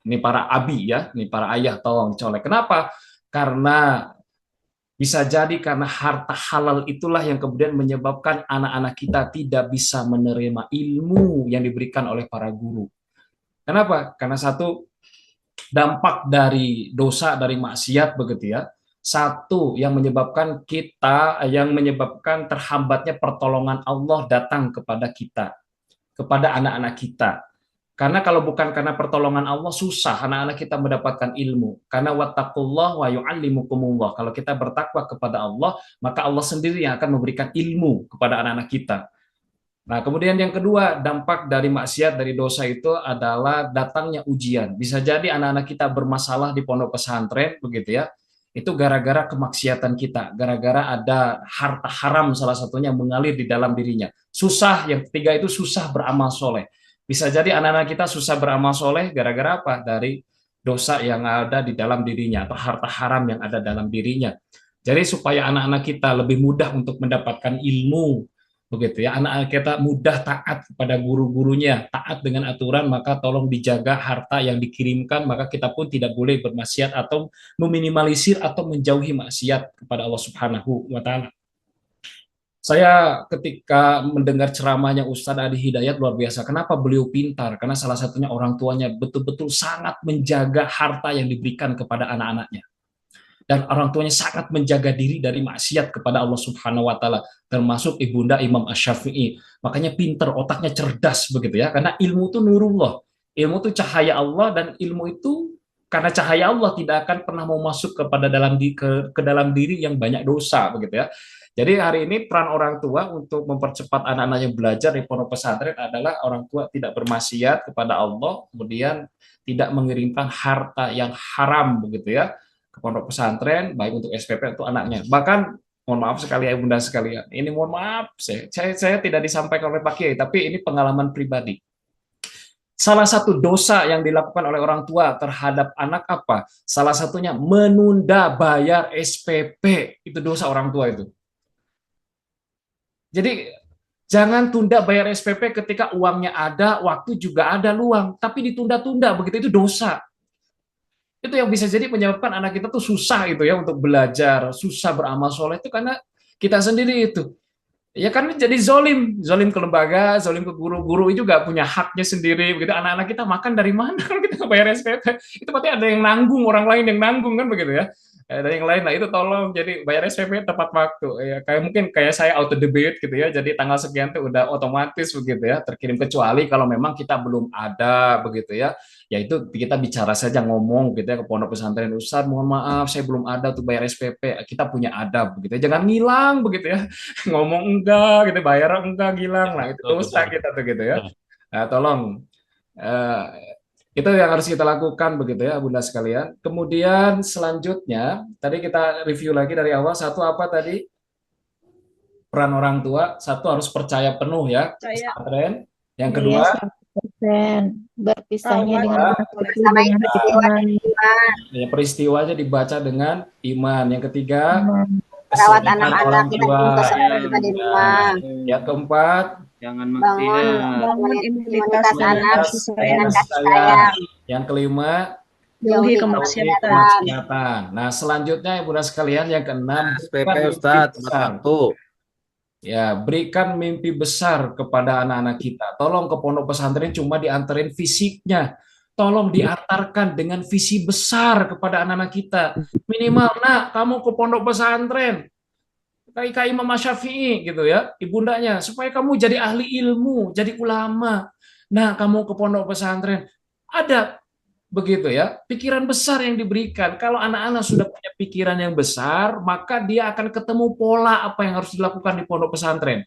Ini para abi ya, ini para ayah tolong colek. Kenapa? Karena bisa jadi karena harta halal itulah yang kemudian menyebabkan anak-anak kita tidak bisa menerima ilmu yang diberikan oleh para guru. Kenapa? Karena satu, dampak dari dosa, dari maksiat begitu ya. Satu yang menyebabkan terhambatnya pertolongan Allah datang kepada kita, kepada anak-anak kita. Karena kalau bukan karena pertolongan Allah, susah anak-anak kita mendapatkan ilmu. Karena wattaqullah wa yu'allimukumullah. Kalau kita bertakwa kepada Allah, maka Allah sendiri yang akan memberikan ilmu kepada anak-anak kita. Nah, kemudian yang kedua, dampak dari maksiat, dari dosa itu adalah datangnya ujian. Bisa jadi anak-anak kita bermasalah di pondok pesantren, begitu ya. Itu gara-gara kemaksiatan kita, gara-gara ada harta haram salah satunya mengalir di dalam dirinya. Susah, yang ketiga itu susah beramal soleh. Bisa jadi anak-anak kita susah beramal soleh gara-gara apa? Dari dosa yang ada di dalam dirinya atau harta haram yang ada dalam dirinya. Jadi supaya anak-anak kita lebih mudah untuk mendapatkan ilmu, begitu ya, anak-anak kita mudah taat kepada guru-gurunya, taat dengan aturan, maka tolong dijaga harta yang dikirimkan, maka kita pun tidak boleh bermaksiat atau meminimalisir atau menjauhi maksiat kepada Allah Subhanahu wa taala. Saya ketika mendengar ceramahnya Ustadz Adi Hidayat luar biasa. Kenapa beliau pintar? Karena salah satunya orang tuanya betul-betul sangat menjaga harta yang diberikan kepada anak-anaknya. Dan orang tuanya sangat menjaga diri dari maksiat kepada Allah Subhanahu wa taala, termasuk ibunda Imam Asy-Syafi'i. Makanya pinter, otaknya cerdas begitu ya, karena ilmu itu nurullah. Ilmu itu cahaya Allah, dan ilmu itu karena cahaya Allah tidak akan pernah mau masuk kepada ke dalam diri yang banyak dosa begitu ya. Jadi hari ini peran orang tua untuk mempercepat anak-anaknya belajar di pondok pesantren adalah orang tua tidak bermaksiat kepada Allah, kemudian tidak mengirimkan harta yang haram begitu ya ke pondok pesantren, baik untuk SPP untuk anaknya. Bahkan mohon maaf sekali ya bunda sekalian, ini mohon maaf saya tidak disampaikan oleh Pak Kiai, tapi ini pengalaman pribadi. Salah satu dosa yang dilakukan oleh orang tua terhadap anak apa? Salah satunya menunda bayar SPP. Itu dosa orang tua itu. Jadi jangan tunda bayar SPP ketika uangnya ada, waktu juga ada luang, tapi ditunda-tunda begitu itu dosa. Itu yang bisa jadi menyebabkan anak kita tuh susah itu ya untuk belajar, susah beramal soleh itu karena kita sendiri itu. Ya kan jadi zolim ke lembaga, zolim ke guru-guru itu juga punya haknya sendiri. Begitu anak-anak kita makan dari mana kalau kita nggak bayar SPP? Itu berarti ada yang nanggung, orang lain yang nanggung kan begitu ya. Ada yang lain, nah itu tolong jadi bayar SPP tepat waktu. Ya kayak mungkin kayak saya auto debit gitu ya. Jadi tanggal sekian tuh udah otomatis begitu ya terkirim, kecuali kalau memang kita belum ada begitu ya. Ya itu kita bicara saja, ngomong gitu ya ke pondok pesantren, Ustaz mohon maaf saya belum ada tuh bayar SPP. Kita punya adab begitu ya. Jangan ngilang begitu ya. Ngomong enggak gitu, bayar enggak, gilang lah itu dosa kita tuh gitu ya. Nah, tolong eh, itu yang harus kita lakukan begitu ya Bunda sekalian. Kemudian selanjutnya tadi kita review lagi dari awal, satu apa tadi, peran orang tua, satu harus percaya penuh ya Saya pesantren. Yang Iya, kedua 100%. Berpisahnya Tahu, dengan ya, orang tua Bersama dengan peristiwa iman. ya, peristiwanya dibaca dengan iman. Yang ketiga Iman. merawat keselamatan anak-anak orang kita tua. untuk kesehatan kita di rumah. Yang keempat Jangan Bangun maksiat. bangun imunitas imunitas anak kasih dengan sayang, kasih sayang. Yang kelima jauhi Jauhi kemaksiatan. kemaksiatan. Nah, selanjutnya ya Bunda sekalian, yang keenam, SPP berikan mimpi Ustaz, tepat besar. waktu. Ya, berikan mimpi besar kepada anak-anak kita. Tolong ke pondok pesantren cuma diantarin fisiknya. Tolong diantarkan dengan visi besar kepada anak-anak kita. Minimal, nak, kamu ke pondok pesantren. Kayak Imam Syafi'i gitu ya, ibundanya, supaya kamu jadi ahli ilmu, jadi ulama. Nah, kamu ke pondok pesantren. Ada begitu ya, pikiran besar yang diberikan. Kalau anak-anak sudah punya pikiran yang besar, maka dia akan ketemu pola apa yang harus dilakukan di pondok pesantren.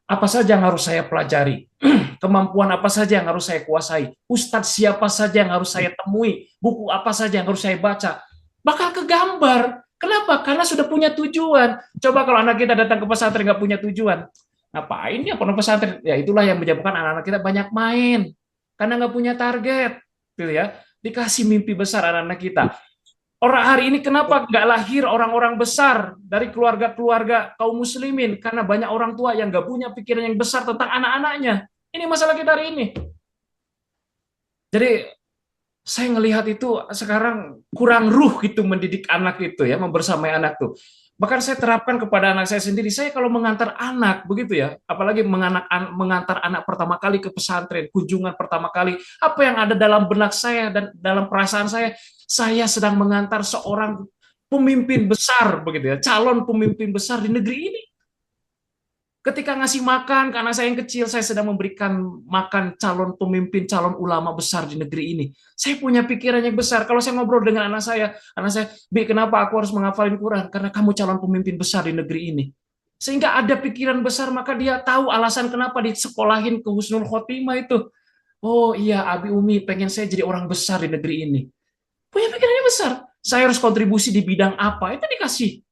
Apa saja yang harus saya pelajari, kemampuan apa saja yang harus saya kuasai, ustadz siapa saja yang harus saya temui, buku apa saja yang harus saya baca, bakal kegambar. Kenapa? Karena sudah punya tujuan. Coba kalau anak kita datang ke pesantren nggak punya tujuan, ngapain ya pondok pesantren? Ya itulah yang menyebabkan anak-anak kita banyak main, karena nggak punya target, gitu ya. Dikasih mimpi besar anak-anak kita. Orang hari ini kenapa nggak lahir orang-orang besar dari keluarga-keluarga kaum muslimin? Karena banyak orang tua yang nggak punya pikiran yang besar tentang anak-anaknya. Ini masalah kita hari ini. Jadi saya ngelihat itu sekarang kurang ruh gitu mendidik anak itu ya, membersamai anak tuh. Bahkan saya terapkan kepada anak saya sendiri. Saya kalau mengantar anak begitu ya, apalagi mengantar anak pertama kali ke pesantren, kunjungan pertama kali, apa yang ada dalam benak saya dan dalam perasaan saya sedang mengantar seorang pemimpin besar begitu ya, calon pemimpin besar di negeri ini. Ketika ngasih makan ke anak saya yang kecil, saya sedang memberikan makan calon pemimpin, calon ulama besar di negeri ini. Saya punya pikiran yang besar. Kalau saya ngobrol dengan anak saya, Bi, kenapa aku harus menghafalin Quran? Karena kamu calon pemimpin besar di negeri ini. Sehingga ada pikiran besar, maka dia tahu alasan kenapa disekolahin ke Husnul Khotimah itu. Oh iya, Abi Umi pengen saya jadi orang besar di negeri ini. Punya pikirannya besar. Saya harus kontribusi di bidang apa? Itu dikasih.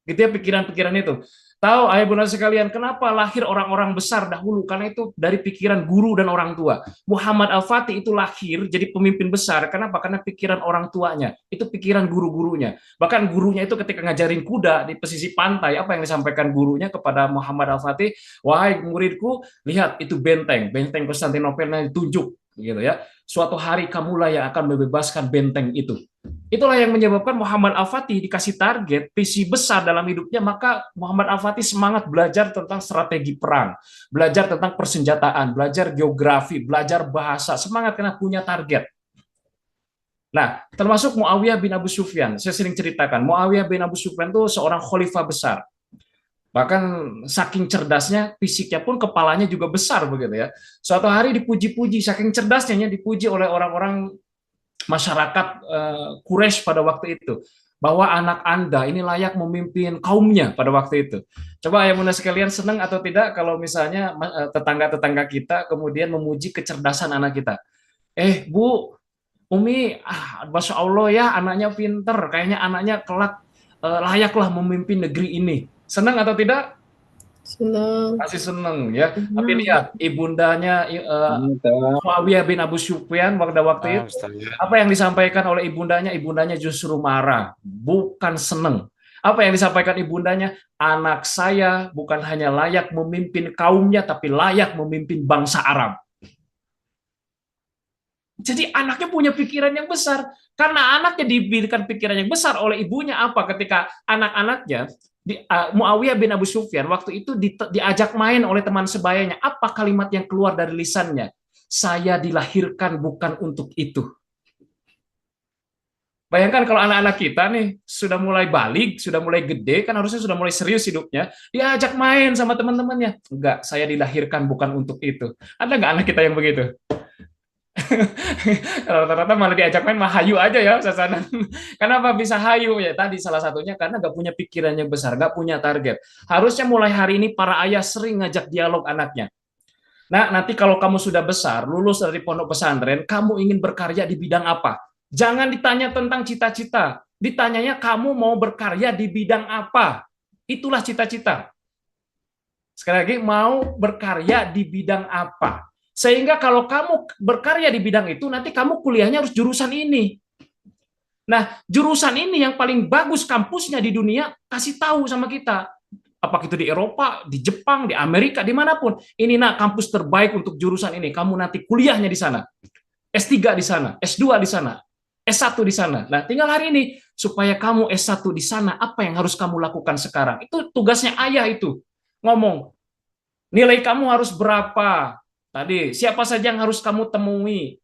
Gitu ya pikiran-pikiran itu. Tahu ayah bunda sekalian, kenapa lahir orang-orang besar dahulu? Karena itu dari pikiran guru dan orang tua. Muhammad Al-Fatih itu lahir jadi pemimpin besar. Kenapa? Karena pikiran orang tuanya. Itu pikiran guru-gurunya. Bahkan gurunya itu ketika ngajarin kuda di pesisir pantai, apa yang disampaikan gurunya kepada Muhammad Al-Fatih? Wahai muridku, lihat itu benteng. Benteng Konstantinopelnya ditunjuk. Gitu ya. Suatu hari kamulah yang akan membebaskan benteng itu. Itulah yang menyebabkan Muhammad Al-Fatih dikasih target, visi besar dalam hidupnya, maka Muhammad Al-Fatih semangat belajar tentang strategi perang, belajar tentang persenjataan, belajar geografi, belajar bahasa, semangat karena punya target. Nah, termasuk Muawiyah bin Abu Sufyan. Saya sering ceritakan, Muawiyah bin Abu Sufyan itu seorang khalifah besar. Bahkan saking cerdasnya, fisiknya pun kepalanya juga besar begitu ya. Suatu hari dipuji-puji, saking cerdasnya dipuji oleh orang-orang masyarakat Quraisy pada waktu itu, bahwa anak Anda ini layak memimpin kaumnya pada waktu itu. Coba ya bunda sekalian, senang atau tidak kalau misalnya tetangga-tetangga kita kemudian memuji kecerdasan anak kita. Bu, Umi, Masya Allah ya anaknya pinter, kayaknya anaknya kelak layaklah memimpin negeri ini. Senang atau tidak? Senang. Masih seneng ya. Tapi lihat ibundanya Muawiyah bin Abu Sufyan pada waktu itu apa yang disampaikan oleh ibundanya? Ibundanya justru marah, bukan seneng. Apa yang disampaikan ibundanya? Anak saya bukan hanya layak memimpin kaumnya, tapi layak memimpin bangsa Arab. Jadi anaknya punya pikiran yang besar. Karena anaknya diberikan pikiran yang besar oleh ibunya apa? Ketika anak-anaknya, Muawiyah bin Abu Sufyan waktu itu diajak main oleh teman sebayanya. Apa kalimat yang keluar dari lisannya? Saya dilahirkan bukan untuk itu. Bayangkan kalau anak-anak kita nih sudah mulai balik, sudah mulai gede, kan harusnya sudah mulai serius hidupnya, diajak main sama teman-temannya. Enggak, saya dilahirkan bukan untuk itu. Ada nggak anak kita yang begitu? Rata-rata malah diajak main mah hayu aja ya sasanan. Kenapa bisa hayu ya? Tadi salah satunya karena nggak punya pikiran yang besar, nggak punya target. Harusnya mulai hari ini para ayah sering ngajak dialog anaknya. Nah, nanti kalau kamu sudah besar, lulus dari pondok pesantren, kamu ingin berkarya di bidang apa? Jangan ditanya tentang cita-cita. Ditanyanya kamu mau berkarya di bidang apa? Itulah cita-cita. Sekali lagi, mau berkarya di bidang apa? Sehingga kalau kamu berkarya di bidang itu, nanti kamu kuliahnya harus jurusan ini. Nah, jurusan ini yang paling bagus kampusnya di dunia, kasih tahu sama kita. Apakah itu di Eropa, di Jepang, di Amerika, dimanapun. Ini nak kampus terbaik untuk jurusan ini. Kamu nanti kuliahnya di sana. S3 di sana, S2 di sana, S1 di sana. Nah, tinggal hari ini, supaya kamu S1 di sana, apa yang harus kamu lakukan sekarang? Itu tugasnya ayah itu. Ngomong, nilai kamu harus berapa? Tadi, siapa saja yang harus kamu temui?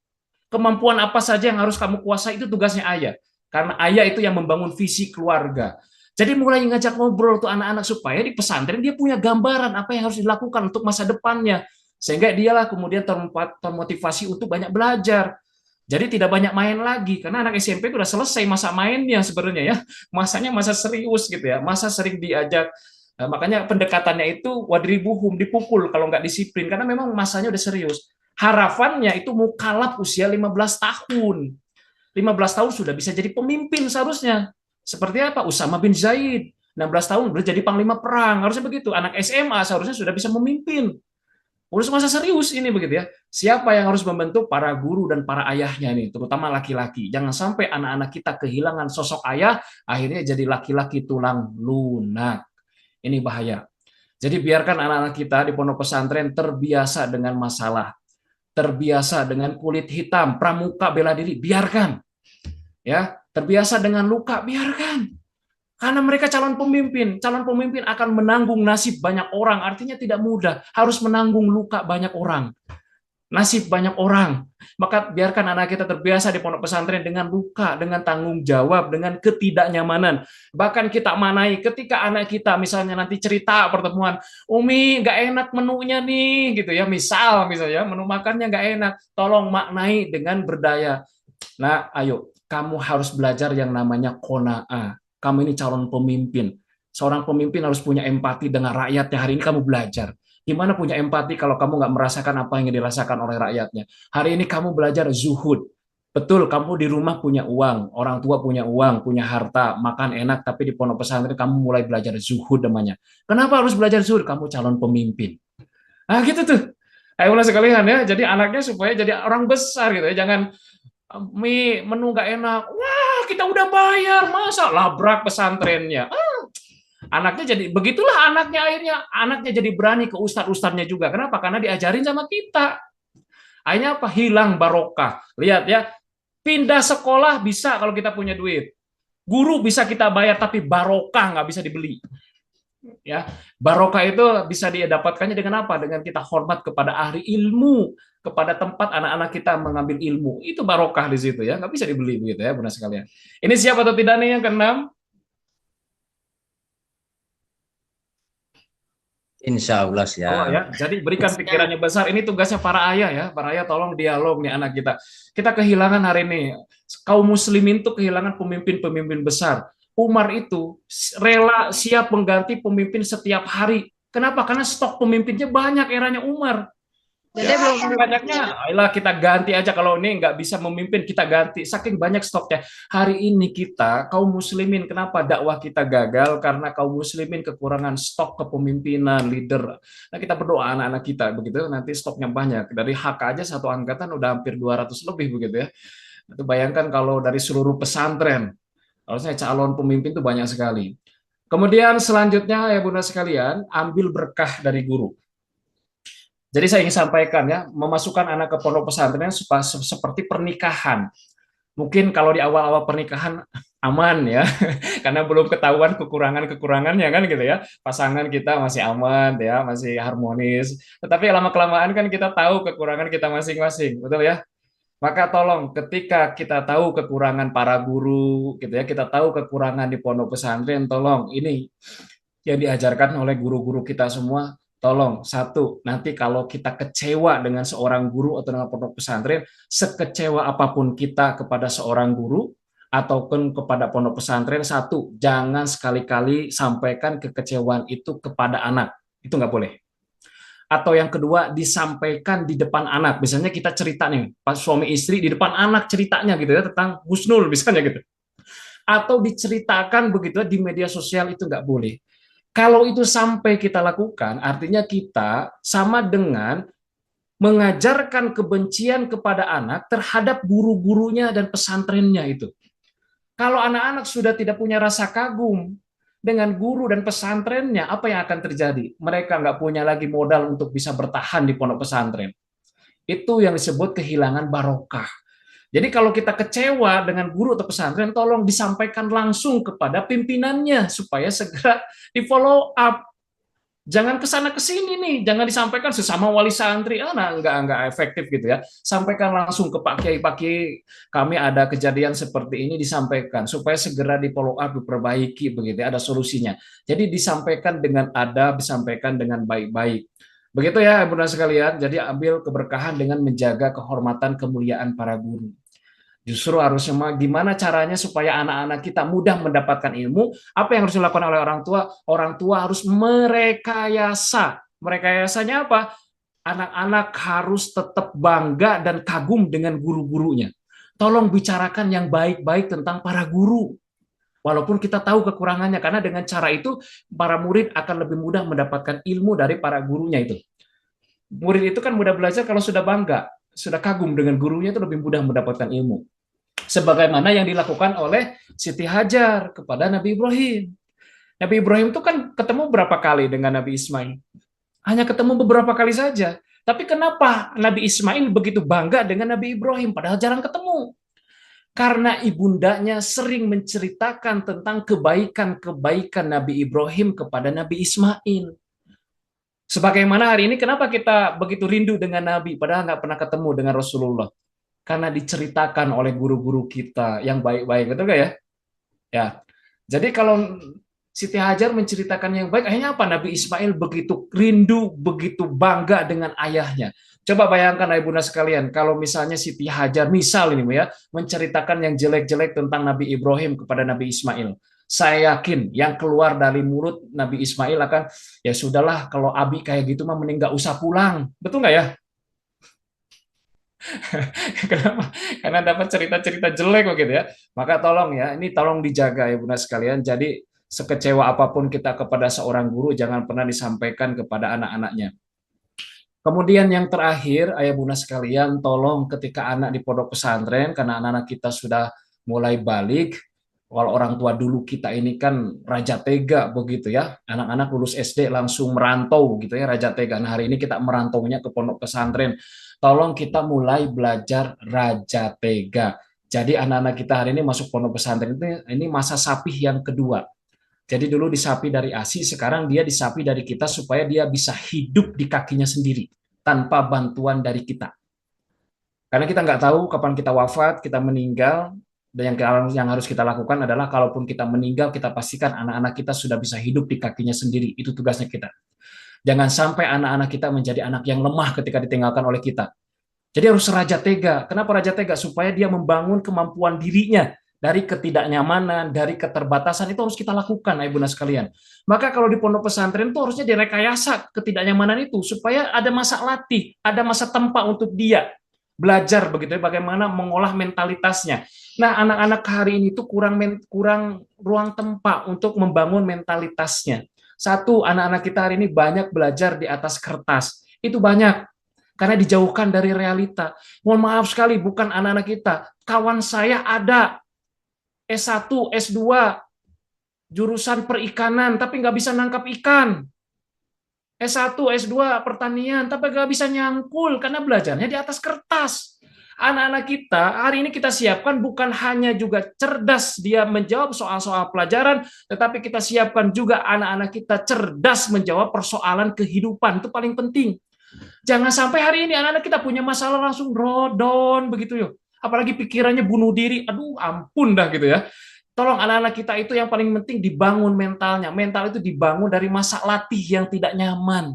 Kemampuan apa saja yang harus kamu kuasai? Itu tugasnya ayah. Karena ayah itu yang membangun visi keluarga. Jadi mulai ngajak ngobrol tuh anak-anak supaya di pesantren dia punya gambaran apa yang harus dilakukan untuk masa depannya. Sehingga dialah kemudian termotivasi untuk banyak belajar. Jadi tidak banyak main lagi karena anak SMP itu udah selesai masa mainnya sebenarnya ya. Masanya masa serius gitu ya. Masa sering diajak. Makanya pendekatannya itu wadribuhum, dipukul kalau nggak disiplin karena memang masanya udah serius. Harapannya itu mukalaf usia 15 tahun. 15 tahun sudah bisa jadi pemimpin seharusnya. Seperti apa? Usama bin Zaid. 16 tahun udah jadi panglima perang. Harusnya begitu. Anak SMA seharusnya sudah bisa memimpin. Urus masa serius ini begitu ya. Siapa yang harus membentuk? Para guru dan para ayahnya ini, terutama laki-laki. Jangan sampai anak-anak kita kehilangan sosok ayah, akhirnya jadi laki-laki tulang lunak. Ini bahaya. Jadi biarkan anak-anak kita di pondok pesantren terbiasa dengan masalah, terbiasa dengan kulit hitam, pramuka bela diri, biarkan. Ya, terbiasa dengan luka, biarkan. Karena mereka calon pemimpin akan menanggung nasib banyak orang, artinya tidak mudah, harus menanggung luka banyak orang, nasib banyak orang. Maka biarkan anak kita terbiasa di pondok pesantren dengan luka, dengan tanggung jawab, dengan ketidaknyamanan. Bahkan kita manai ketika anak kita misalnya nanti cerita pertemuan, Umi nggak enak menunya nih, gitu ya, misalnya menu makannya nggak enak, tolong maknai dengan berdaya. Nah, ayo, kamu harus belajar yang namanya qanaah. Kamu ini calon pemimpin. Seorang pemimpin harus punya empati dengan rakyatnya. Hari ini kamu belajar. Gimana punya empati kalau kamu nggak merasakan apa yang dirasakan oleh rakyatnya? Hari ini kamu belajar zuhud. Betul, kamu di rumah punya uang, orang tua punya uang, punya harta, makan enak, tapi di pondok pesantren kamu mulai belajar zuhud namanya. Kenapa harus belajar zuhud? Kamu calon pemimpin. Ah gitu tuh. Ayo sekalian ya, jadi anaknya supaya jadi orang besar gitu ya. Jangan menu nggak enak. Wah, kita udah bayar, masa labrak pesantrennya. Anaknya jadi begitulah anaknya jadi berani ke ustadz-ustadznya juga. Kenapa? Karena diajarin sama kita. Akhirnya apa? Hilang barokah. Lihat ya, pindah sekolah bisa kalau kita punya duit. Guru bisa kita bayar tapi barokah nggak bisa dibeli. Ya, barokah itu bisa didapatkannya dengan apa? Dengan kita hormat kepada ahli ilmu, kepada tempat anak-anak kita mengambil ilmu. Itu barokah di situ ya, nggak bisa dibeli begitu ya, benar sekalian. Ini siapa atau tidak nih yang keenam? Insya Allah Oh siap. ya, jadi berikan pikirannya besar. Ini tugasnya para ayah ya, para ayah tolong dialog nih anak kita. Kita kehilangan hari ini, kaum muslimin tuh kehilangan pemimpin-pemimpin besar. Umar itu rela siap mengganti pemimpin setiap hari. Kenapa? Karena stok pemimpinnya banyak eranya Umar. Dede Ya, belum saking banyaknya, ayolah kita ganti aja kalau ini nggak bisa memimpin kita ganti. Saking banyak stoknya. Hari ini kita kaum muslimin kenapa dakwah kita gagal? Karena kaum muslimin kekurangan stok kepemimpinan, leader. Nah kita berdoa anak-anak kita begitu nanti stoknya banyak. Dari HK aja satu angkatan udah hampir 200 lebih begitu ya. Itu bayangkan kalau dari seluruh pesantren, harusnya calon pemimpin itu banyak sekali. Kemudian selanjutnya ya Bunda sekalian, ambil berkah dari guru. Jadi saya ingin sampaikan ya, memasukkan anak ke pondok pesantren seperti pernikahan. Mungkin kalau di awal-awal pernikahan aman ya, karena belum ketahuan kekurangan-kekurangannya kan gitu ya. Pasangan kita masih aman ya, masih harmonis. Tetapi lama-kelamaan kan kita tahu kekurangan kita masing-masing, betul ya? Maka tolong ketika kita tahu kekurangan para guru gitu ya, kita tahu kekurangan di pondok pesantren, tolong ini yang diajarkan oleh guru-guru kita semua, tolong satu, nanti kalau kita kecewa dengan seorang guru atau dengan pondok pesantren, sekecewa apapun kita kepada seorang guru ataupun kepada pondok pesantren, satu, jangan sekali-kali sampaikan kekecewaan itu kepada anak. Itu nggak boleh. Atau yang kedua, disampaikan di depan anak. Misalnya kita cerita nih, pas suami istri di depan anak ceritanya gitu ya, tentang husnul misalnya gitu. Atau diceritakan begitu ya, di media sosial itu nggak boleh. Kalau itu sampai kita lakukan, artinya kita sama dengan mengajarkan kebencian kepada anak terhadap guru-gurunya dan pesantrennya itu. Kalau anak-anak sudah tidak punya rasa kagum dengan guru dan pesantrennya, apa yang akan terjadi? Mereka nggak punya lagi modal untuk bisa bertahan di pondok pesantren. Itu yang disebut kehilangan barokah. Jadi kalau kita kecewa dengan guru atau pesantren, tolong disampaikan langsung kepada pimpinannya supaya segera di follow up. Jangan kesana kesini nih, jangan disampaikan sesama wali santri, nah nggak efektif gitu ya. Sampaikan langsung ke Pak Kiai, kami ada kejadian seperti ini, disampaikan supaya segera di follow up, diperbaiki begitu ya, ada solusinya. Jadi disampaikan dengan adab, disampaikan dengan baik-baik. Begitu ya Bunda sekalian, jadi ambil keberkahan dengan menjaga kehormatan kemuliaan para guru. Justru harusnya gimana caranya supaya anak-anak kita mudah mendapatkan ilmu, apa yang harus dilakukan oleh orang tua? Orang tua harus merekayasa. Merekayasanya apa? Anak-anak harus tetap bangga dan kagum dengan guru-gurunya. Tolong bicarakan yang baik-baik tentang para guru. Walaupun kita tahu kekurangannya, karena dengan cara itu para murid akan lebih mudah mendapatkan ilmu dari para gurunya itu. Murid itu kan mudah belajar kalau sudah bangga, sudah kagum dengan gurunya itu lebih mudah mendapatkan ilmu. Sebagaimana yang dilakukan oleh Siti Hajar kepada Nabi Ibrahim. Nabi Ibrahim itu kan ketemu berapa kali dengan Nabi Ismail? Hanya ketemu beberapa kali saja. Tapi kenapa Nabi Ismail begitu bangga dengan Nabi Ibrahim padahal jarang ketemu? Karena ibundanya sering menceritakan tentang kebaikan-kebaikan Nabi Ibrahim kepada Nabi Ismail. Sebagaimana hari ini kenapa kita begitu rindu dengan Nabi padahal nggak pernah ketemu dengan Rasulullah? Karena diceritakan oleh guru-guru kita yang baik-baik, betul nggak ya? Ya. Jadi kalau Siti Hajar menceritakan yang baik, akhirnya apa? Nabi Ismail begitu rindu, begitu bangga dengan ayahnya. Coba bayangkan Ibu Bunda sekalian, kalau misalnya Siti Hajar, misal ini ya, menceritakan yang jelek-jelek tentang Nabi Ibrahim kepada Nabi Ismail. Saya yakin yang keluar dari mulut Nabi Ismail akan, ya sudahlah kalau Abi kayak gitu mah mending nggak usah pulang. Betul nggak ya? Kenapa? Karena dapat cerita-cerita jelek begitu ya. Maka tolong ya, ini tolong dijaga ya Bunda sekalian. Jadi sekecewa apapun kita kepada seorang guru, jangan pernah disampaikan kepada anak-anaknya. Kemudian yang terakhir, ayah bunda sekalian, tolong ketika anak di pondok pesantren, karena anak-anak kita sudah mulai balik, kalau orang tua dulu kita ini kan raja tega begitu ya, anak-anak lulus SD langsung merantau gitu ya, raja tega. Nah hari ini kita merantaunya ke pondok pesantren, tolong kita mulai belajar raja tega. Jadi anak-anak kita hari ini masuk pondok pesantren ini masa sapih yang kedua. Jadi dulu disapi dari ASI, sekarang dia disapi dari kita supaya dia bisa hidup di kakinya sendiri tanpa bantuan dari kita. Karena kita nggak tahu kapan kita wafat, kita meninggal, dan yang harus kita lakukan adalah kalaupun kita meninggal, kita pastikan anak-anak kita sudah bisa hidup di kakinya sendiri. Itu tugasnya kita. Jangan sampai anak-anak kita menjadi anak yang lemah ketika ditinggalkan oleh kita. Jadi harus raja tega. Kenapa raja tega? Supaya dia membangun kemampuan dirinya. dari ketidaknyamanan, dari keterbatasan itu harus kita lakukan, Ibunda sekalian. Maka kalau di pondok pesantren itu harusnya direkayasa ketidaknyamanan itu supaya ada masa latih, ada masa tempat untuk dia belajar begitu ya, bagaimana mengolah mentalitasnya. Nah, anak-anak hari ini tuh kurang ruang tempat untuk membangun mentalitasnya. Satu, anak-anak kita hari ini banyak belajar di atas kertas. Itu banyak karena dijauhkan dari realita. Mohon maaf sekali, bukan anak-anak kita. Kawan saya ada S1, S2, jurusan perikanan, tapi nggak bisa nangkap ikan. S1, S2, pertanian, tapi nggak bisa nyangkul karena belajarnya di atas kertas. Anak-anak kita, hari ini kita siapkan bukan hanya juga cerdas dia menjawab soal-soal pelajaran, tetapi kita siapkan juga anak-anak kita cerdas menjawab persoalan kehidupan. Itu paling penting. Jangan sampai hari ini anak-anak kita punya masalah langsung down begitu yuk. Apalagi pikirannya bunuh diri. Aduh, ampun dah gitu ya. Tolong anak-anak kita itu yang paling penting dibangun mentalnya. Mental itu dibangun dari masa latih yang tidak nyaman.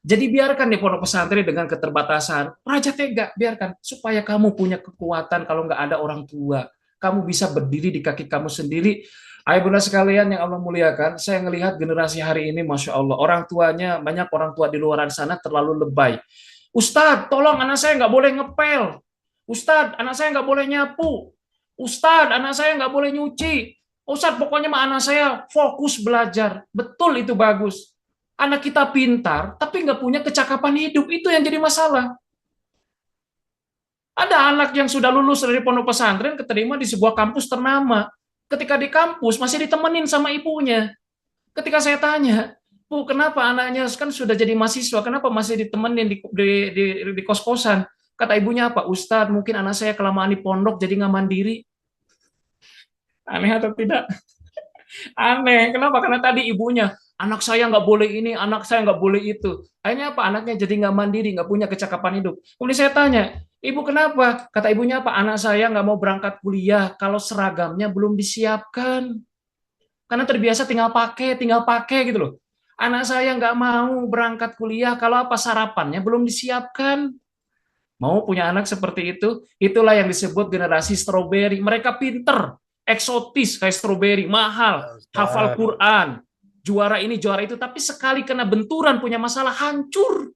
Jadi biarkan di pondok pesantren dengan keterbatasan, Raja tega, biarkan supaya kamu punya kekuatan kalau nggak ada orang tua. Kamu bisa berdiri di kaki kamu sendiri. Ayah bunda sekalian yang Allah muliakan, saya melihat generasi hari ini, Masya Allah, orang tuanya, banyak orang tua di luar sana terlalu lebay. Ustadz, tolong anak saya nggak boleh ngepel. Ustadz, anak saya nggak boleh nyapu. Ustadz, anak saya nggak boleh nyuci. Ustadz, pokoknya mah anak saya fokus belajar. Betul, itu bagus. Anak kita pintar, tapi nggak punya kecakapan hidup. Itu yang jadi masalah. Ada anak yang sudah lulus dari pondok pesantren, keterima di sebuah kampus ternama. Ketika di kampus, masih ditemenin sama ibunya. Ketika saya tanya, Bu, kenapa anaknya kan sudah jadi mahasiswa, kenapa masih ditemenin di kos-kosan? Kata ibunya apa? Ustadz, mungkin anak saya kelamaan di pondok, jadi nggak mandiri. Aneh atau tidak? Aneh. Kenapa? Karena tadi ibunya, anak saya nggak boleh ini, anak saya nggak boleh itu. Akhirnya apa? Anaknya jadi nggak mandiri, nggak punya kecakapan hidup. Kemudian saya tanya, ibu kenapa? Kata ibunya apa? Anak saya nggak mau berangkat kuliah kalau seragamnya belum disiapkan. Karena terbiasa tinggal pakai gitu loh. Anak saya nggak mau berangkat kuliah kalau apa sarapannya belum disiapkan. Mau punya anak seperti itu? Itulah yang disebut generasi stroberi. Mereka pinter, eksotis kayak stroberi, mahal, hafal Quran, juara ini, juara itu. Tapi sekali kena benturan, punya masalah, hancur.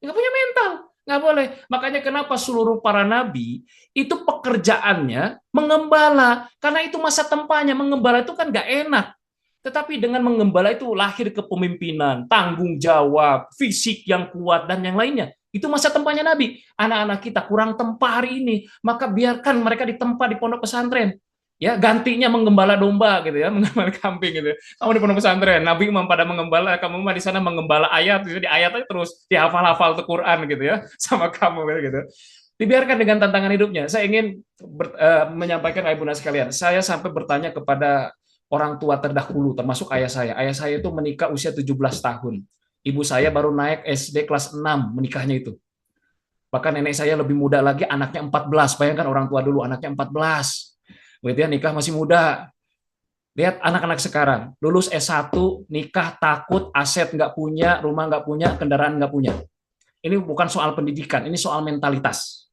Nggak punya mental. Nggak boleh. Makanya kenapa seluruh para nabi itu pekerjaannya mengembala. Karena itu masa tempatnya. Mengembala itu kan nggak enak. Tetapi dengan mengembala itu lahir kepemimpinan, tanggung jawab, fisik yang kuat, dan yang lainnya. Itu masa tempatnya Nabi. Anak-anak kita kurang tempat hari ini, maka biarkan mereka ditempa di pondok pesantren. Ya, gantinya menggembala domba gitu ya, menggembala kambing gitu. Kamu di pondok pesantren, Nabi memang pada menggembala, kamu mah di sana menggembala ayat, gitu, di ayatnya terus dihafal-hafal tuh Quran gitu ya, sama kamu gitu. Dibiarkan dengan tantangan hidupnya. Saya ingin menyampaikan ayah bunda sekalian, saya sampai bertanya kepada orang tua terdahulu, termasuk ayah saya. Ayah saya itu menikah usia 17 tahun. Ibu saya baru naik SD kelas 6 menikahnya itu. Bahkan nenek saya lebih muda lagi, anaknya 14. Bayangkan orang tua dulu, anaknya 14. Begitu ya, nikah masih muda. Lihat anak-anak sekarang, lulus S1, nikah takut, aset nggak punya, rumah nggak punya, kendaraan nggak punya. Ini bukan soal pendidikan, ini soal mentalitas.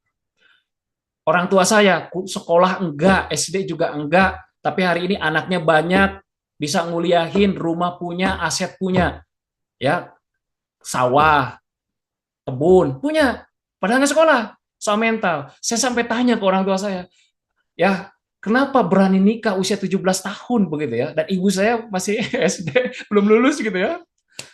Orang tua saya, sekolah enggak, SD juga enggak, tapi hari ini anaknya banyak, bisa nguliahin, rumah punya, aset punya. Ya, sawah, kebun, punya. Padahal nggak sekolah. Soal mental. Saya sampai tanya ke orang tua saya, ya kenapa berani nikah usia 17 tahun begitu ya? Dan ibu saya masih SD, belum lulus gitu ya.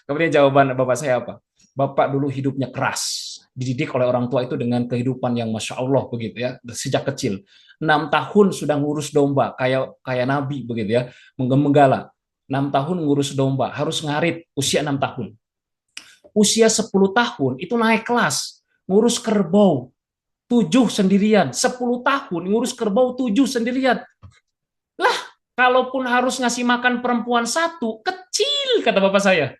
Kemudian jawaban bapak saya apa? Bapak dulu hidupnya keras. Dididik oleh orang tua itu dengan kehidupan yang Masya Allah begitu ya. Sejak kecil. 6 tahun sudah ngurus domba, kayak Nabi begitu ya. Menggala. 6 tahun ngurus domba, harus ngarit usia 6 tahun. Usia 10 tahun itu naik kelas, ngurus kerbau 7 sendirian, 10 tahun ngurus kerbau 7 sendirian. Lah, kalaupun harus ngasih makan perempuan 1, kecil kata bapak saya.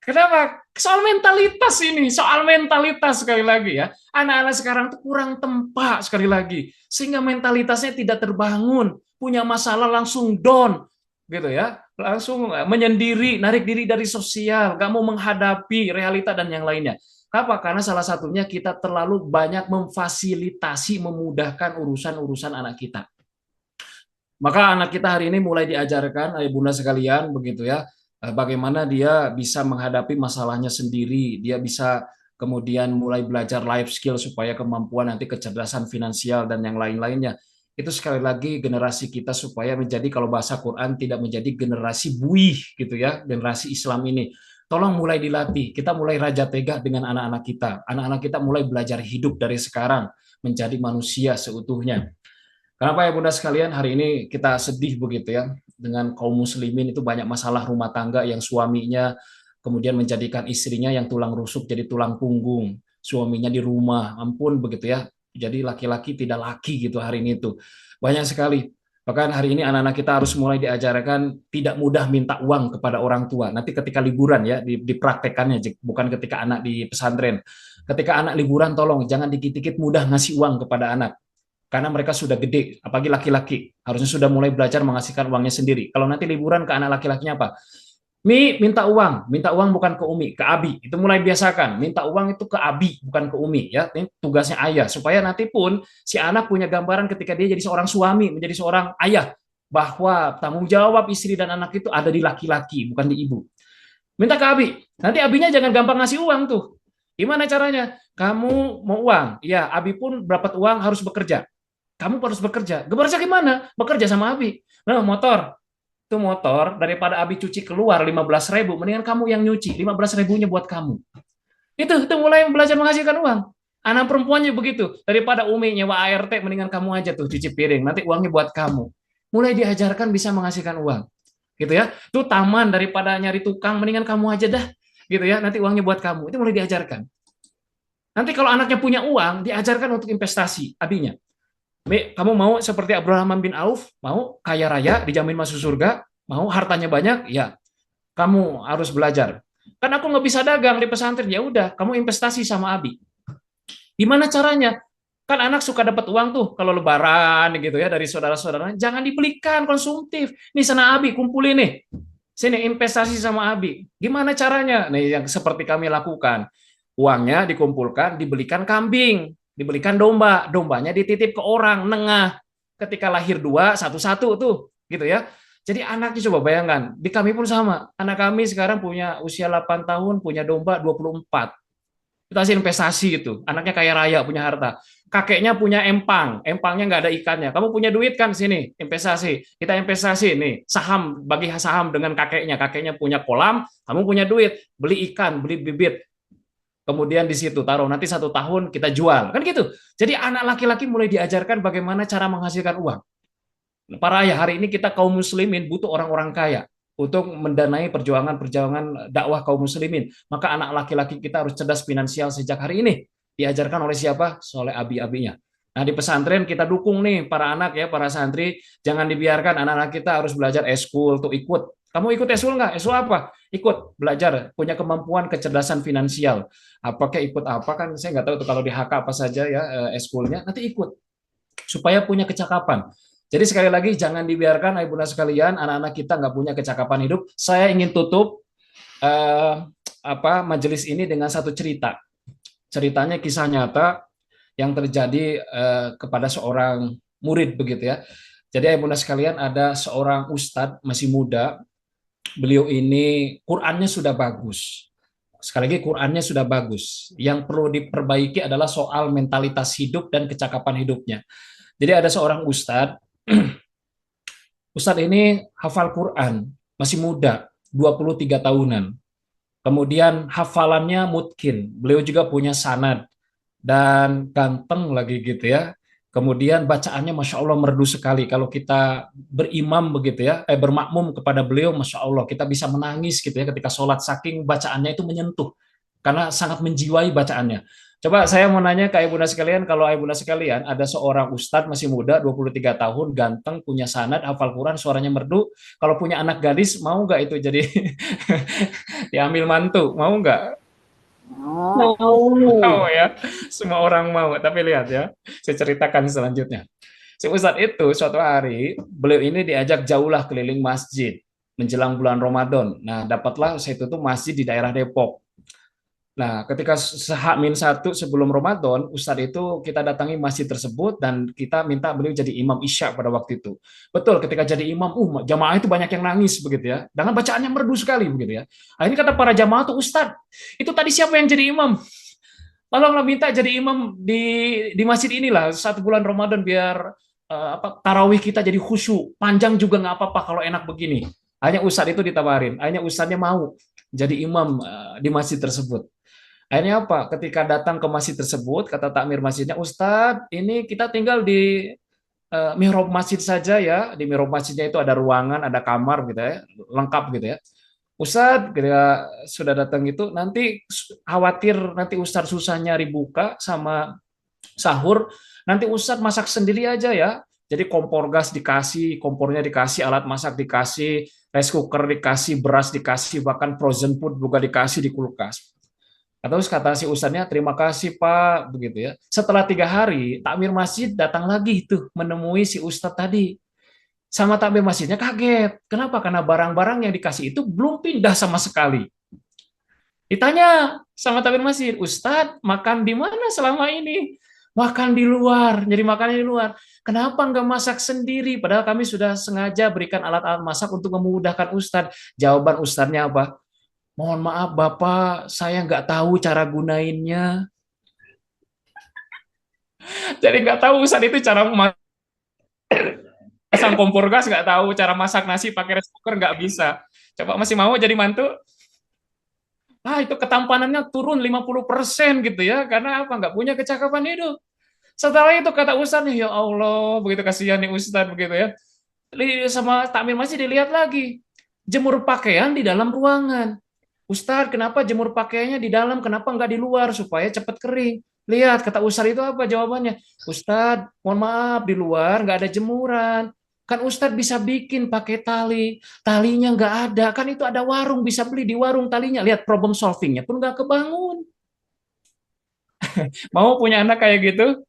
Kenapa? Soal mentalitas ini, soal mentalitas sekali lagi ya. Anak-anak sekarang tuh kurang tempat sekali lagi, sehingga mentalitasnya tidak terbangun, punya masalah langsung down, gitu ya, langsung menyendiri, narik diri dari sosial, gak mau menghadapi realita dan yang lainnya. Apa? Karena salah satunya kita terlalu banyak memfasilitasi, memudahkan urusan-urusan anak kita. Maka anak kita hari ini mulai diajarkan, ayah bunda sekalian, begitu ya, bagaimana dia bisa menghadapi masalahnya sendiri, dia bisa kemudian mulai belajar life skill supaya kemampuan nanti kecerdasan finansial dan yang lain-lainnya. Itu sekali lagi generasi kita supaya menjadi, kalau bahasa Quran, tidak menjadi generasi buih gitu ya, generasi Islam ini. Tolong mulai dilatih, kita mulai raja tega dengan anak-anak kita. Anak-anak kita mulai belajar hidup dari sekarang menjadi manusia seutuhnya. Kenapa ya bunda sekalian, hari ini kita sedih begitu ya, dengan kaum muslimin itu banyak masalah rumah tangga yang suaminya kemudian menjadikan istrinya yang tulang rusuk jadi tulang punggung, suaminya di rumah, ampun begitu ya, jadi laki-laki tidak laki gitu hari ini tuh. Banyak sekali. Bahkan hari ini anak-anak kita harus mulai diajarkan tidak mudah minta uang kepada orang tua. Nanti ketika liburan ya, dipraktekannya, bukan ketika anak di pesantren. Ketika anak liburan, tolong jangan dikit-dikit mudah ngasih uang kepada anak, karena mereka sudah gede, apalagi laki-laki, harusnya sudah mulai belajar menghasilkan uangnya sendiri. Kalau nanti liburan ke anak laki-lakinya apa? Mi, minta uang bukan ke Umi, ke Abi. Itu mulai biasakan, minta uang itu ke Abi, bukan ke Umi. Ya, ini tugasnya ayah, supaya nanti pun si anak punya gambaran ketika dia jadi seorang suami, menjadi seorang ayah, bahwa tanggung jawab istri dan anak itu ada di laki-laki, bukan di ibu. Minta ke Abi, nanti Abinya jangan gampang ngasih uang tuh. Gimana caranya? Kamu mau uang? Ya, Abi pun dapat uang harus bekerja. Kamu harus bekerja. Bekerja gimana? Bekerja sama Abi. Nah, motor. Itu motor, daripada Abi cuci keluar 15.000, mendingan kamu yang nyuci. 15.000-nya buat kamu. Itu mulai belajar menghasilkan uang. Anak perempuannya begitu. Daripada Umi nyewa ART, mendingan kamu aja tuh cuci piring. Nanti uangnya buat kamu. Mulai diajarkan bisa menghasilkan uang. Gitu ya. Itu taman, daripada nyari tukang, mendingan kamu aja dah. Gitu ya. Nanti uangnya buat kamu. Itu mulai diajarkan. Nanti kalau anaknya punya uang, diajarkan untuk investasi, Abinya. Kamu mau seperti Abdurrahman bin Auf, mau kaya raya, dijamin masuk surga, mau hartanya banyak, ya kamu harus belajar. Kan aku nggak bisa dagang di pesantren, ya udah, kamu investasi sama Abi. Gimana caranya? Kan anak suka dapat uang tuh kalau lebaran gitu ya dari saudara-saudara. Jangan dibelikan konsumtif. Nih sana Abi kumpulin nih. Sini investasi sama Abi. Gimana caranya? Nih yang seperti kami lakukan. Uangnya dikumpulkan, dibelikan kambing, dibelikan domba, dombanya dititip ke orang, nengah. Ketika lahir dua, satu-satu tuh, gitu ya. Jadi anaknya coba bayangkan, di kami pun sama. Anak kami sekarang punya usia 8 tahun, punya domba 24. Itu hasil investasi itu. Anaknya kaya raya, punya harta. Kakeknya punya empang, empangnya nggak ada ikannya. Kamu punya duit kan sini, investasi. Kita investasi nih, saham, bagi saham dengan kakeknya. Kakeknya punya kolam, kamu punya duit, beli ikan, beli bibit. Kemudian di situ taruh, nanti 1 tahun kita jual. Kan gitu. Jadi anak laki-laki mulai diajarkan bagaimana cara menghasilkan uang. Para ayah, hari ini kita kaum muslimin butuh orang-orang kaya untuk mendanai perjuangan dakwah kaum muslimin. Maka anak laki-laki kita harus cerdas finansial sejak hari ini. Diajarkan oleh siapa? Oleh abi-abinya. Nah, di pesantren kita dukung nih para anak ya, para santri, jangan dibiarkan anak-anak kita harus belajar eskul tuh ikut. Kamu ikut eskul nggak? Eskul apa? Ikut belajar, punya kemampuan kecerdasan finansial. Apakah ikut apa kan saya nggak tahu tuh kalau di HK apa saja ya eskulnya. Nanti ikut supaya punya kecakapan. Jadi sekali lagi jangan dibiarkan ibu bunda sekalian anak-anak kita nggak punya kecakapan hidup. Saya ingin tutup majelis ini dengan satu cerita. Ceritanya kisah nyata yang terjadi kepada seorang murid begitu ya. Jadi ibu bunda sekalian ada seorang ustadz masih muda. Beliau ini Qur'annya sudah bagus. Sekali lagi Qur'annya sudah bagus. Yang perlu diperbaiki adalah soal mentalitas hidup dan kecakapan hidupnya. Jadi ada seorang ustadz. Ustadz ini hafal Quran, masih muda, 23 tahunan. Kemudian hafalannya mutkin, beliau juga punya sanad, dan ganteng lagi gitu ya. Kemudian bacaannya Masya Allah merdu sekali. Kalau kita berimam begitu ya, bermakmum kepada beliau, Masya Allah, kita bisa menangis gitu ya ketika sholat, saking bacaannya itu menyentuh. Karena sangat menjiwai bacaannya. Coba saya mau nanya ke ibu bunda sekalian, kalau ibu bunda sekalian ada seorang ustadz masih muda, 23 tahun, ganteng, punya sanad, hafal Quran, suaranya merdu, kalau punya anak gadis, mau nggak itu jadi diambil mantu? Mau nggak? Mau ya, semua orang mau. Tapi lihat ya, saya ceritakan selanjutnya. Si ustadz itu suatu hari, beliau ini diajak jauhlah keliling masjid menjelang bulan Ramadan. Nah, dapatlah saya itu tuh masjid di daerah Depok. Nah, ketika H-1 sebelum Ramadan, Ustadz itu kita datangi masjid tersebut dan kita minta beliau jadi imam Isya pada waktu itu. Betul, ketika jadi imam, jamaah itu banyak yang nangis begitu ya. Dengan bacaannya merdu sekali begitu ya. Akhirnya kata para jamaah tuh, Ustadz, itu tadi siapa yang jadi imam? Tolonglah minta jadi imam di masjid inilah 1 bulan Ramadan biar tarawih kita jadi khusyuk. Panjang juga nggak apa-apa kalau enak begini. Hanya Ustadz itu ditawarin. Hanya Ustadznya mau jadi imam di masjid tersebut. Akhirnya apa? Ketika datang ke masjid tersebut, kata takmir masjidnya, Ustadz, ini kita tinggal di mihrab masjid saja ya. Di mihrab masjidnya itu ada ruangan, ada kamar gitu ya, lengkap gitu ya. Ustadz, ketika sudah datang itu, nanti khawatir nanti Ustadz susah nyari buka sama sahur, nanti Ustadz masak sendiri aja ya. Jadi kompor gas dikasih, kompornya dikasih, alat masak dikasih, rice cooker dikasih, beras dikasih, bahkan frozen food juga dikasih di kulkas. Terus kata si ustadznya, terima kasih Pak, begitu ya. Setelah 3 hari, takmir masjid datang lagi tuh menemui si ustadz tadi. Sama takmir masjidnya kaget. Kenapa? Karena barang-barang yang dikasih itu belum pindah sama sekali. Ditanya sama takmir masjid, Ustadz, makan di mana selama ini? Makan di luar, jadi makannya di luar. Kenapa nggak masak sendiri? Padahal kami sudah sengaja berikan alat-alat masak untuk memudahkan Ustadz. Jawaban Ustadznya apa? Mohon maaf Bapak, saya nggak tahu cara gunainnya. Jadi nggak tahu Ustadz itu cara pasang kompor gas, nggak tahu cara masak nasi pakai rice cooker, nggak bisa. Coba masih mau jadi mantu? Itu ketampanannya turun 50% gitu ya, karena apa? Nggak punya kecakapan hidup. Setelah itu kata Ustadz, ya Allah, begitu kasihan nih Ustadz begitu ya. Sama takmir masih dilihat lagi, jemur pakaian di dalam ruangan. Ustadz, kenapa jemur pakaiannya di dalam? Kenapa nggak di luar supaya cepat kering? Lihat, kata Ustadz itu apa jawabannya? Ustadz, mohon maaf, di luar nggak ada jemuran. Kan Ustadz bisa bikin pakai tali. Talinya nggak ada. Kan itu ada warung, bisa beli di warung talinya. Lihat problem solvingnya pun nggak kebangun. Mau punya anak kayak gitu?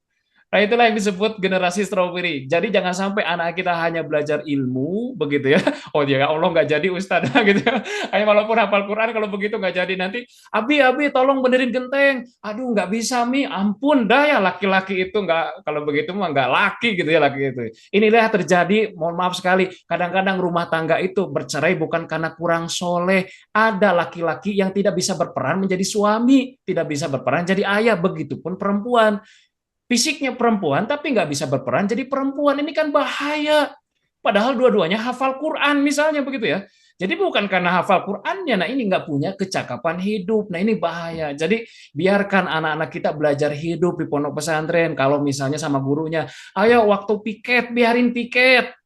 Nah, itulah yang disebut generasi strawberry. Jadi jangan sampai anak kita hanya belajar ilmu, begitu ya. Oh ya Allah, nggak jadi Ustadz, gitu ya. Kayak walaupun hafal Quran, kalau begitu nggak jadi nanti, Abi, tolong benerin genteng. Aduh, nggak bisa, Mi. Ampun, dah ya laki-laki itu nggak, kalau begitu mah nggak laki gitu ya, laki itu. Inilah yang terjadi, mohon maaf sekali, kadang-kadang rumah tangga itu bercerai bukan karena kurang soleh. Ada laki-laki yang tidak bisa berperan menjadi suami, tidak bisa berperan jadi ayah, begitupun perempuan. Fisiknya perempuan tapi nggak bisa berperan jadi perempuan, ini kan bahaya. Padahal dua-duanya hafal Quran misalnya begitu ya. Jadi bukan karena hafal Qurannya, nah ini nggak punya kecakapan hidup. Nah ini bahaya. Jadi biarkan anak-anak kita belajar hidup di pondok pesantren. Kalau misalnya sama gurunya, ayo waktu piket, biarin piket.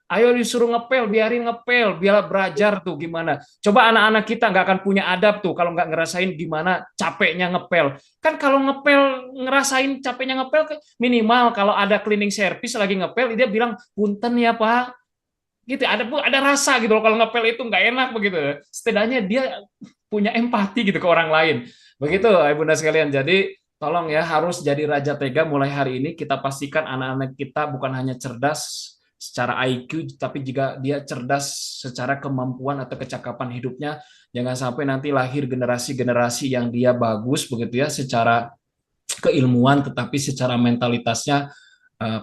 Ayo disuruh ngepel, biarin ngepel, biar belajar tuh gimana. Coba anak-anak kita nggak akan punya adab tuh kalau nggak ngerasain gimana capeknya ngepel. Kan kalau ngepel, ngerasain capeknya ngepel, minimal kalau ada cleaning service lagi ngepel, dia bilang, punten ya Pak. Gitu, ada rasa gitu loh, kalau ngepel itu nggak enak begitu. Setidaknya dia punya empati gitu ke orang lain. Begitu, Ibunda sekalian. Jadi tolong ya, harus jadi raja tega mulai hari ini. Kita pastikan anak-anak kita bukan hanya cerdas secara IQ, tapi juga dia cerdas secara kemampuan atau kecakapan hidupnya. Jangan sampai nanti lahir generasi-generasi yang dia bagus begitu ya secara keilmuan, tetapi secara mentalitasnya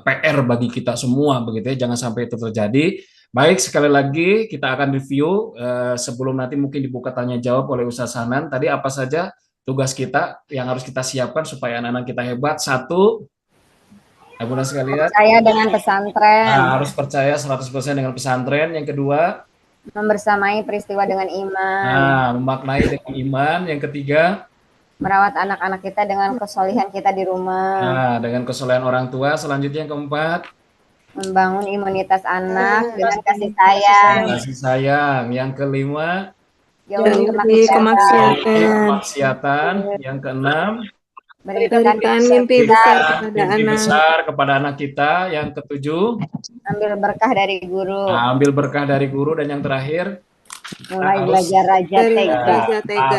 PR bagi kita semua begitu ya. Jangan sampai itu terjadi. Baik, sekali lagi kita akan review sebelum nanti mungkin dibuka tanya jawab oleh Ustaz Hanan. Tadi apa saja tugas kita yang harus kita siapkan supaya anak-anak kita hebat? Satu, Bunda sekalian, percaya dengan pesantren. harus percaya 100% dengan pesantren. Yang kedua, membersamai peristiwa dengan iman. memaknai dengan iman. Yang ketiga, merawat anak-anak kita dengan kesolihan kita di rumah. dengan kesolehan orang tua. Selanjutnya yang keempat, membangun imunitas anak dengan kasih sayang. Kasih sayang. Yang kelima, jauhi kemaksiatan. Yang keenam, berikan mimpi besar kepada anak kita. Yang ketujuh, ambil berkah dari guru. ambil berkah dari guru. Dan yang terakhir, mulai belajar raja tega.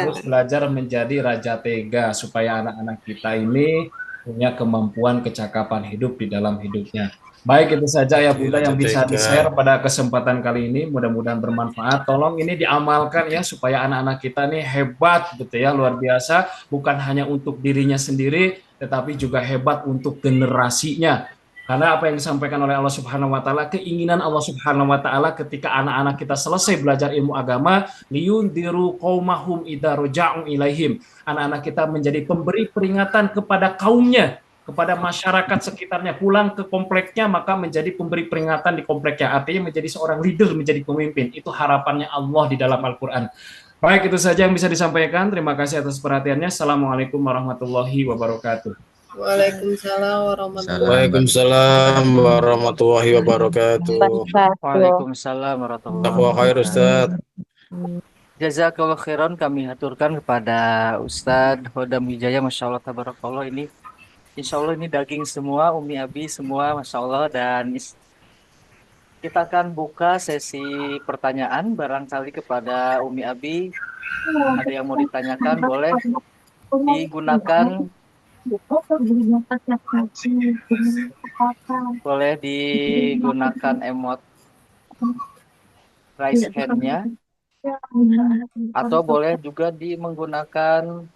Harus belajar menjadi raja tega supaya anak-anak kita ini punya kemampuan kecakapan hidup di dalam hidupnya. Baik, itu saja ya Bunda yang bisa di-share pada kesempatan kali ini. Mudah-mudahan bermanfaat. Tolong ini diamalkan ya supaya anak-anak kita nih hebat gitu ya, luar biasa. Bukan hanya untuk dirinya sendiri, tetapi juga hebat untuk generasinya. Karena apa yang disampaikan oleh Allah Subhanahu wa taala, keinginan Allah Subhanahu wa taala ketika anak-anak kita selesai belajar ilmu agama, liyundiru qaumahum idza raja'u ilaihim. Anak-anak kita menjadi pemberi peringatan kepada kaumnya, kepada masyarakat sekitarnya, pulang ke kompleknya maka menjadi pemberi peringatan di kompleknya, artinya menjadi seorang leader, menjadi pemimpin. Itu harapannya Allah di dalam Al-Qur'an. Baik, itu saja yang bisa disampaikan. Terima kasih atas perhatiannya. Assalamualaikum warahmatullahi wabarakatuh. Waalaikumsalam warahmatullahi wabarakatuh. Waalaikumsalam warahmatullahi Taqwa khair Ustaz. Jazakallah khairan kami aturkan kepada Ustadz Hodam Wijaya, Masya Allah, tabarakallah. Ini Insya Allah ini daging semua, Umi Abi semua, Masya Allah. Dan kita akan buka sesi pertanyaan barangkali kepada Umi Abi. Ada yang mau ditanyakan, boleh digunakan emot raise hand-nya, atau boleh juga menggunakan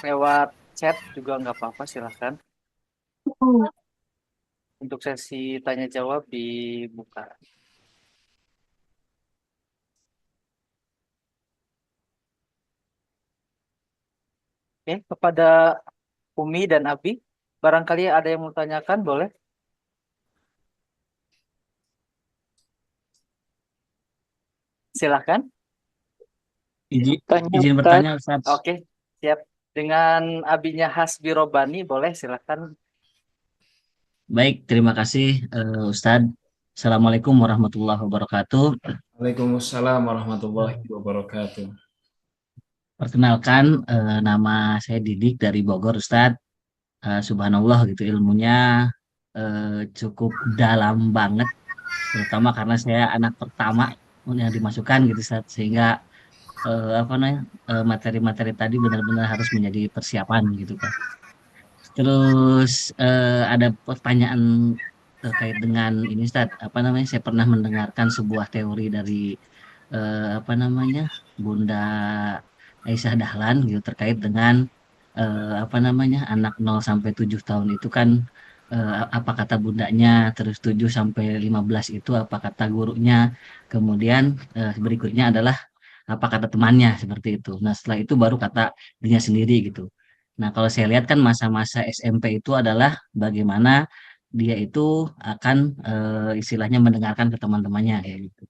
lewat chat juga nggak apa-apa, silahkan. Untuk sesi tanya jawab dibuka. Oke, kepada Umi dan Abi, barangkali ada yang mau tanyakan, boleh. Silahkan. Izin bertanya, Ustaz. Oke, siap. Dengan Abinya Hasbi Robani, boleh silahkan. Baik, terima kasih Ustadz. Assalamualaikum warahmatullahi wabarakatuh. Waalaikumsalam warahmatullahi wabarakatuh. Perkenalkan, nama saya Didik dari Bogor, Ustadz. Subhanallah gitu, ilmunya cukup dalam banget, terutama karena saya anak pertama yang dimasukkan gitu, Ustadz. Sehingga materi-materi tadi benar-benar harus menjadi persiapan gitu kan. Terus ada pertanyaan terkait dengan ini, Ustaz. Saya pernah mendengarkan sebuah teori dari Bunda Aisyah Dahlan gitu terkait dengan anak 0 sampai 7 tahun itu kan apa kata bundanya, terus 7 sampai 15 itu apa kata gurunya, kemudian berikutnya adalah apa kata temannya, seperti itu. Nah, setelah itu baru kata dirinya sendiri gitu. Nah, kalau saya lihat kan masa-masa SMP itu adalah bagaimana dia itu akan istilahnya mendengarkan ke teman-temannya ya gitu.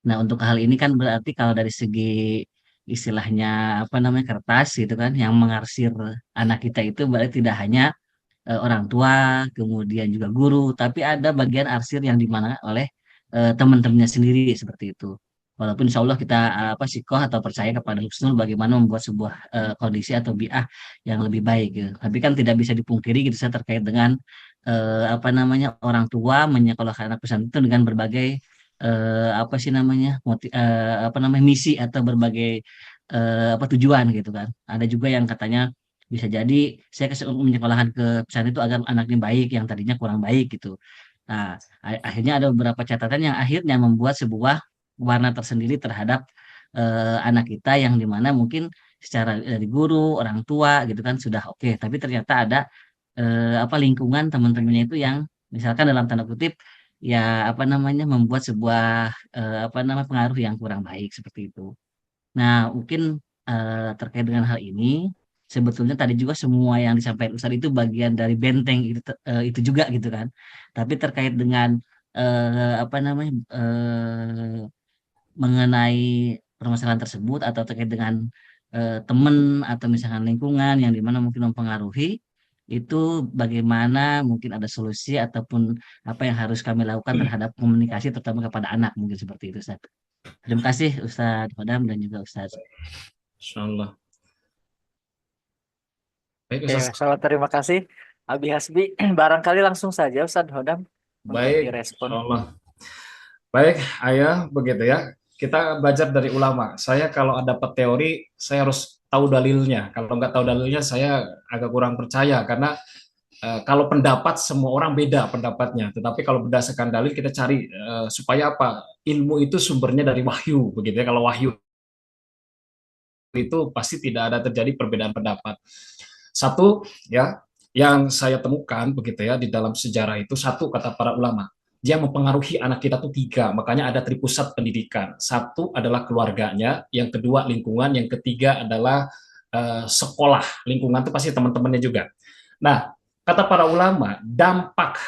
Nah, untuk hal ini kan berarti kalau dari segi istilahnya kertas gitu kan yang mengarsir anak kita itu berarti tidak hanya orang tua, kemudian juga guru, tapi ada bagian arsir yang dimana oleh teman-temannya sendiri seperti itu. Walaupun insya Allah kita sikoh atau percaya kepada Husnul bagaimana membuat sebuah kondisi atau bi'ah yang lebih baik gitu. Tapi kan tidak bisa dipungkiri gitu saya terkait dengan orang tua menyekolahkan anak pesantren itu dengan berbagai misi atau berbagai tujuan gitu kan. Ada juga yang katanya bisa jadi saya menyekolahkan ke pesantren itu agar anaknya baik yang tadinya kurang baik gitu. Nah, akhirnya ada beberapa catatan yang akhirnya membuat sebuah warna tersendiri terhadap anak kita yang dimana mungkin secara dari guru, orang tua gitu kan sudah oke, tapi ternyata ada lingkungan teman-temannya itu yang misalkan dalam tanda kutip ya membuat sebuah pengaruh yang kurang baik seperti itu. Nah, mungkin terkait dengan hal ini sebetulnya tadi juga semua yang disampaikan Ustadz itu bagian dari benteng itu juga gitu kan. Tapi terkait dengan mengenai permasalahan tersebut atau terkait dengan teman atau misalkan lingkungan yang dimana mungkin mempengaruhi itu, bagaimana mungkin ada solusi ataupun apa yang harus kami lakukan terhadap komunikasi terutama kepada anak, mungkin seperti itu, Ustaz. Terima kasih Ustaz Hodam dan juga Ustaz. Insyaallah. Baik, Ustaz. Terima kasih Abi Hasbi. Barangkali langsung saja Ustaz Hodam untuk direspon. Insyaallah. Baik, Ayah, begitu ya. Kita belajar dari ulama. Saya kalau dapat teori, saya harus tahu dalilnya. Kalau nggak tahu dalilnya saya agak kurang percaya karena kalau pendapat semua orang beda pendapatnya. Tetapi kalau berdasarkan dalil kita cari supaya apa? Ilmu itu sumbernya dari wahyu, begitu ya. Kalau wahyu itu pasti tidak ada terjadi perbedaan pendapat. Satu ya yang saya temukan begitu ya di dalam sejarah itu, satu kata para ulama, dia mempengaruhi anak kita tuh tiga, makanya ada tripusat pendidikan. Satu adalah keluarganya, yang kedua lingkungan, yang ketiga adalah sekolah. Lingkungan itu pasti teman-temannya juga. Nah, kata para ulama, dampak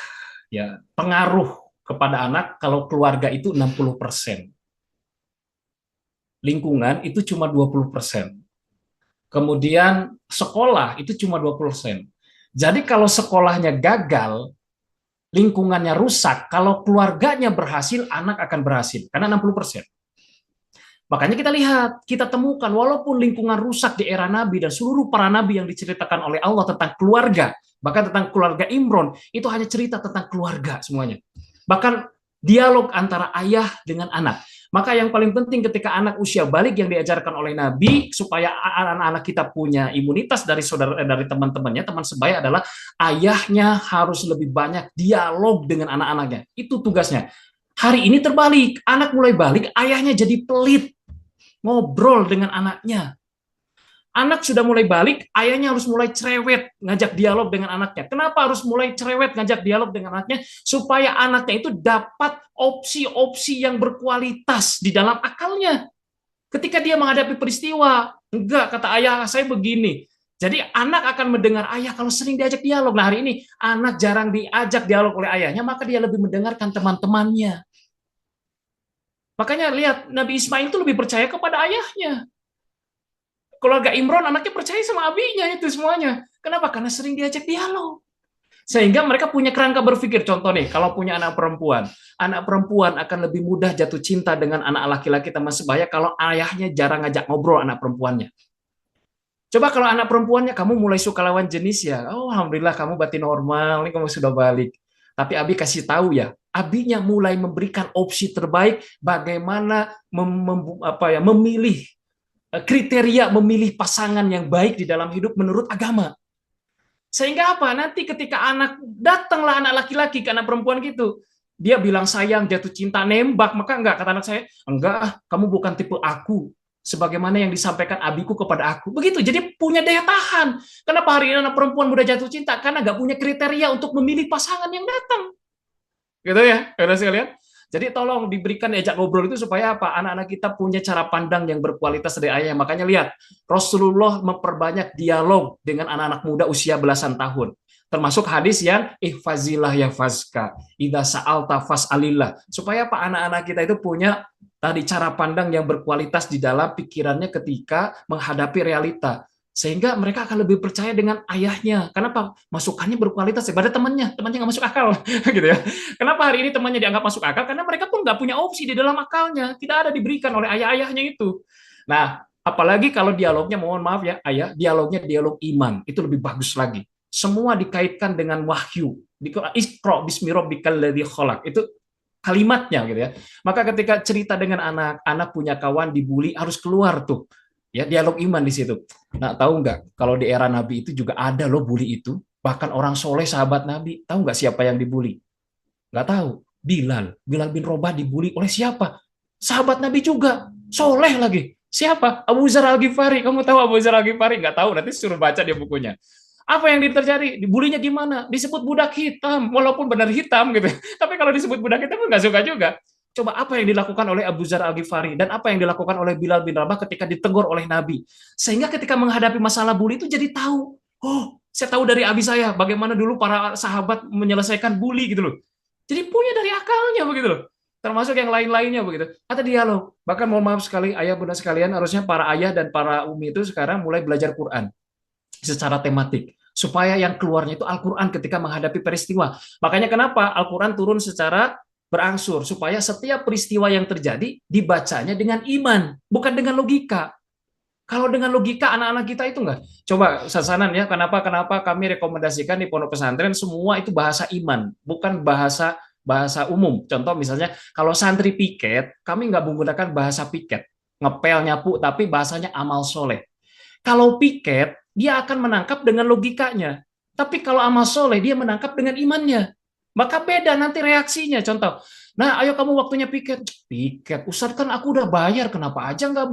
ya pengaruh kepada anak kalau keluarga itu 60%. Lingkungan itu cuma 20%. Kemudian sekolah itu cuma 20%. Jadi kalau sekolahnya gagal, lingkungannya rusak, kalau keluarganya berhasil, anak akan berhasil. Karena 60%. Makanya kita lihat, kita temukan, walaupun lingkungan rusak di era Nabi dan seluruh para Nabi yang diceritakan oleh Allah tentang keluarga, bahkan tentang keluarga Imron, itu hanya cerita tentang keluarga semuanya. Bahkan dialog antara ayah dengan anak. Maka yang paling penting ketika anak usia balik yang diajarkan oleh Nabi supaya anak-anak kita punya imunitas dari teman-temannya, teman sebaya adalah ayahnya harus lebih banyak dialog dengan anak-anaknya. Itu tugasnya. Hari ini terbalik, anak mulai balik, ayahnya jadi pelit ngobrol dengan anaknya. Anak sudah mulai balik, ayahnya harus mulai cerewet ngajak dialog dengan anaknya. Kenapa harus mulai cerewet ngajak dialog dengan anaknya? Supaya anaknya itu dapat opsi-opsi yang berkualitas di dalam akalnya. Ketika dia menghadapi peristiwa, enggak, kata ayah saya begini. Jadi anak akan mendengar ayah kalau sering diajak dialog. Nah hari ini anak jarang diajak dialog oleh ayahnya, maka dia lebih mendengarkan teman-temannya. Makanya lihat, Nabi Ismail itu lebih percaya kepada ayahnya. Keluarga Imron anaknya percaya sama abinya itu semuanya. Kenapa? Karena sering diajak dialog. Sehingga mereka punya kerangka berpikir. Contoh nih, kalau punya anak perempuan akan lebih mudah jatuh cinta dengan anak laki-laki teman sebaya kalau ayahnya jarang ngajak ngobrol anak perempuannya. Coba kalau anak perempuannya kamu mulai suka lawan jenis ya, oh alhamdulillah kamu berarti normal, ini kamu sudah balik. Tapi Abi kasih tahu ya, Abinya mulai memberikan opsi terbaik bagaimana memilih kriteria memilih pasangan yang baik di dalam hidup menurut agama. Sehingga apa? Nanti ketika datanglah anak laki-laki ke anak perempuan gitu, dia bilang sayang, jatuh cinta, nembak, maka enggak, kata anak saya, enggak, kamu bukan tipe aku, sebagaimana yang disampaikan abiku kepada aku. Begitu, jadi punya daya tahan. Kenapa hari ini anak perempuan mudah jatuh cinta? Karena enggak punya kriteria untuk memilih pasangan yang datang. Gitu ya, saudara sekalian. Jadi tolong diberikan diajak ngobrol itu supaya apa? Anak-anak kita punya cara pandang yang berkualitas dari ayahnya. Makanya lihat, Rasulullah memperbanyak dialog dengan anak-anak muda usia belasan tahun. Termasuk hadis yang ihfazillah yahfazka, idza sa'alta fas'alillah. Supaya apa? Anak-anak kita itu punya tadi cara pandang yang berkualitas di dalam pikirannya ketika menghadapi realita. Sehingga mereka akan lebih percaya dengan ayahnya. Kenapa? Masukannya berkualitas daripada temannya nggak masuk akal, gitu ya. Kenapa hari ini temannya dianggap masuk akal? Karena mereka pun nggak punya opsi di dalam akalnya, tidak ada diberikan oleh ayah-ayahnya itu. Nah, apalagi kalau dialognya, mohon maaf ya, ayah, dialognya dialog iman, itu lebih bagus lagi. Semua dikaitkan dengan wahyu. Iqra bismi rabbikal ladzi khalaq. Itu kalimatnya, gitu ya. Maka ketika cerita dengan anak punya kawan dibully, harus keluar tuh. Ya, dialog iman di situ. Nah, tahu nggak kalau di era Nabi itu juga ada loh bully itu. Bahkan orang soleh sahabat Nabi. Tahu nggak siapa yang dibully? Nggak tahu. Bilal bin Robah dibully oleh siapa? Sahabat Nabi juga. Soleh lagi. Siapa? Abu Dzar Al-Ghifari. Kamu tahu Abu Dzar Al-Ghifari? Nggak tahu. Nanti suruh baca dia bukunya. Apa yang terjadi? Dibulinya gimana? Disebut budak hitam. Walaupun benar hitam gitu. Tapi kalau disebut budak hitam nggak suka juga. Coba apa yang dilakukan oleh Abu Dzar Al-Ghifari dan apa yang dilakukan oleh Bilal bin Rabah ketika ditegur oleh Nabi. Sehingga ketika menghadapi masalah bully itu jadi tahu. Oh, saya tahu dari abi saya bagaimana dulu para sahabat menyelesaikan bully gitu loh. Jadi punya dari akalnya begitu loh. Termasuk yang lain-lainnya begitu. Ada dialog. Bahkan mohon maaf sekali ayah bunda sekalian, harusnya para ayah dan para umi itu sekarang mulai belajar Quran secara tematik. Supaya yang keluarnya itu Al-Quran ketika menghadapi peristiwa. Makanya kenapa Al-Quran turun secara berangsur supaya setiap peristiwa yang terjadi dibacanya dengan iman, bukan dengan logika. Kalau dengan logika anak-anak kita itu enggak. Coba Sasanan ya, kenapa kami rekomendasikan di pondok pesantren semua itu bahasa iman, bukan bahasa umum. Contoh misalnya kalau santri piket, kami enggak menggunakan bahasa piket, ngepel nyapu, tapi bahasanya amal soleh. Kalau piket, dia akan menangkap dengan logikanya. Tapi kalau amal soleh, dia menangkap dengan imannya. Maka beda nanti reaksinya. Contoh, nah ayo kamu waktunya piket. Piket, Ustadz kan aku udah bayar, kenapa aja nggak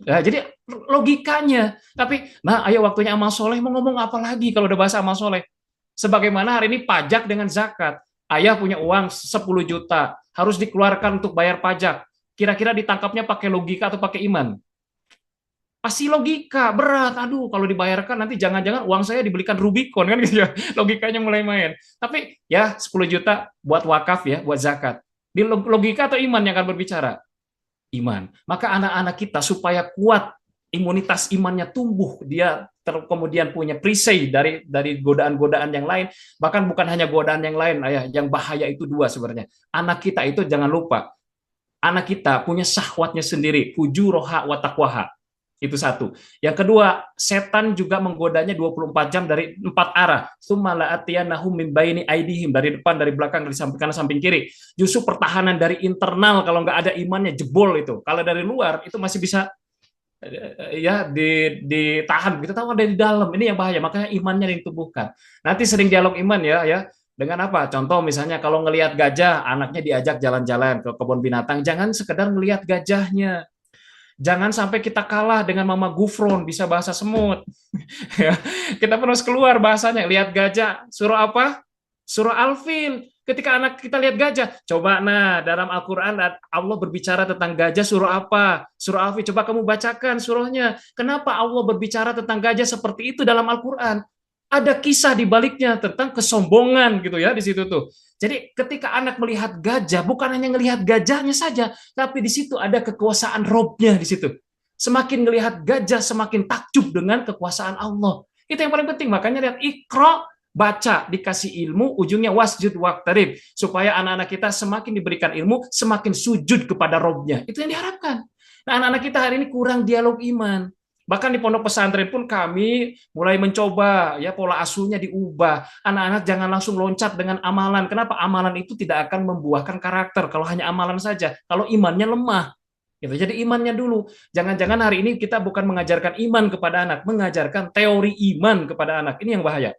ya, jadi logikanya. Tapi, nah ayo waktunya amal soleh, mau ngomong apa lagi kalau udah bahasa amal soleh? Sebagaimana hari ini pajak dengan zakat. Ayah punya uang 10 juta, harus dikeluarkan untuk bayar pajak. Kira-kira ditangkapnya pakai logika atau pakai iman? Pasti logika, berat. Aduh, kalau dibayarkan nanti jangan-jangan uang saya dibelikan Rubicon kan gitu ya. Logikanya mulai main. Tapi ya 10 juta buat wakaf ya, buat zakat. Di logika atau iman yang akan berbicara? Iman. Maka anak-anak kita supaya kuat imunitas imannya tumbuh, dia kemudian punya perisai dari godaan-godaan yang lain, bahkan bukan hanya godaan yang lain, ayah, yang bahaya itu dua sebenarnya. Anak kita itu jangan lupa, anak kita punya syahwatnya sendiri, fujuroha wa taqwaha. Itu satu. Yang kedua, setan juga menggodanya 24 jam dari 4 arah. Tsumma la'atiyanahum min baini aidihim, dari depan, dari belakang, dari samping kanan, samping kiri. Justru pertahanan dari internal kalau nggak ada imannya jebol itu. Kalau dari luar itu masih bisa ya ditahan. Kita tahu ada di dalam. Ini yang bahaya. Makanya imannya yang ditumbuhkan. Nanti sering dialog iman ya. Dengan apa? Contoh misalnya kalau ngelihat gajah, anaknya diajak jalan-jalan ke kebun binatang, jangan sekedar ngelihat gajahnya. Jangan sampai kita kalah dengan Mama Gufron, bisa bahasa semut. Ya, kita terus keluar bahasanya, lihat gajah, surah apa? Surah Al-Fil. Ketika anak kita lihat gajah, coba dalam Al-Quran Allah berbicara tentang gajah surah apa? Surah Al-Fil, coba kamu bacakan surahnya. Kenapa Allah berbicara tentang gajah seperti itu dalam Al-Quran? Ada kisah di baliknya tentang kesombongan gitu ya di situ tuh. Jadi ketika anak melihat gajah, bukan hanya melihat gajahnya saja, tapi di situ ada kekuasaan Robnya di situ. Semakin melihat gajah, semakin takjub dengan kekuasaan Allah. Itu yang paling penting. Makanya lihat Iqra, baca, dikasih ilmu, ujungnya wasjud waqtarib. Supaya anak-anak kita semakin diberikan ilmu, semakin sujud kepada Robnya. Itu yang diharapkan. Nah, anak-anak kita hari ini kurang dialog iman. Bahkan di pondok pesantren pun kami mulai mencoba ya pola asuhnya diubah. Anak-anak jangan langsung loncat dengan amalan. Kenapa? Amalan itu tidak akan membuahkan karakter kalau hanya amalan saja. Kalau imannya lemah. Gitu. Jadi imannya dulu. Jangan-jangan hari ini kita bukan mengajarkan iman kepada anak, mengajarkan teori iman kepada anak. Ini yang bahaya.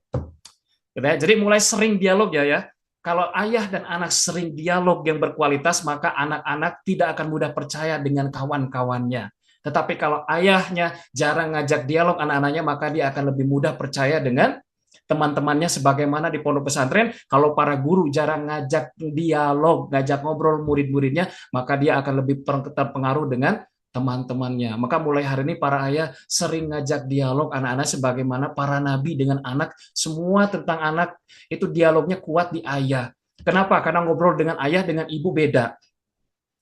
Gitu ya. Jadi mulai sering dialog ya. Kalau ayah dan anak sering dialog yang berkualitas, maka anak-anak tidak akan mudah percaya dengan kawan-kawannya. Tetapi kalau ayahnya jarang ngajak dialog anak-anaknya, maka dia akan lebih mudah percaya dengan teman-temannya sebagaimana di pondok pesantren. Kalau para guru jarang ngajak dialog, ngajak ngobrol murid-muridnya, maka dia akan lebih terpengaruh dengan teman-temannya. Maka mulai hari ini para ayah sering ngajak dialog anak-anak sebagaimana para nabi dengan anak. Semua tentang anak itu dialognya kuat di ayah. Kenapa? Karena ngobrol dengan ayah dengan ibu beda.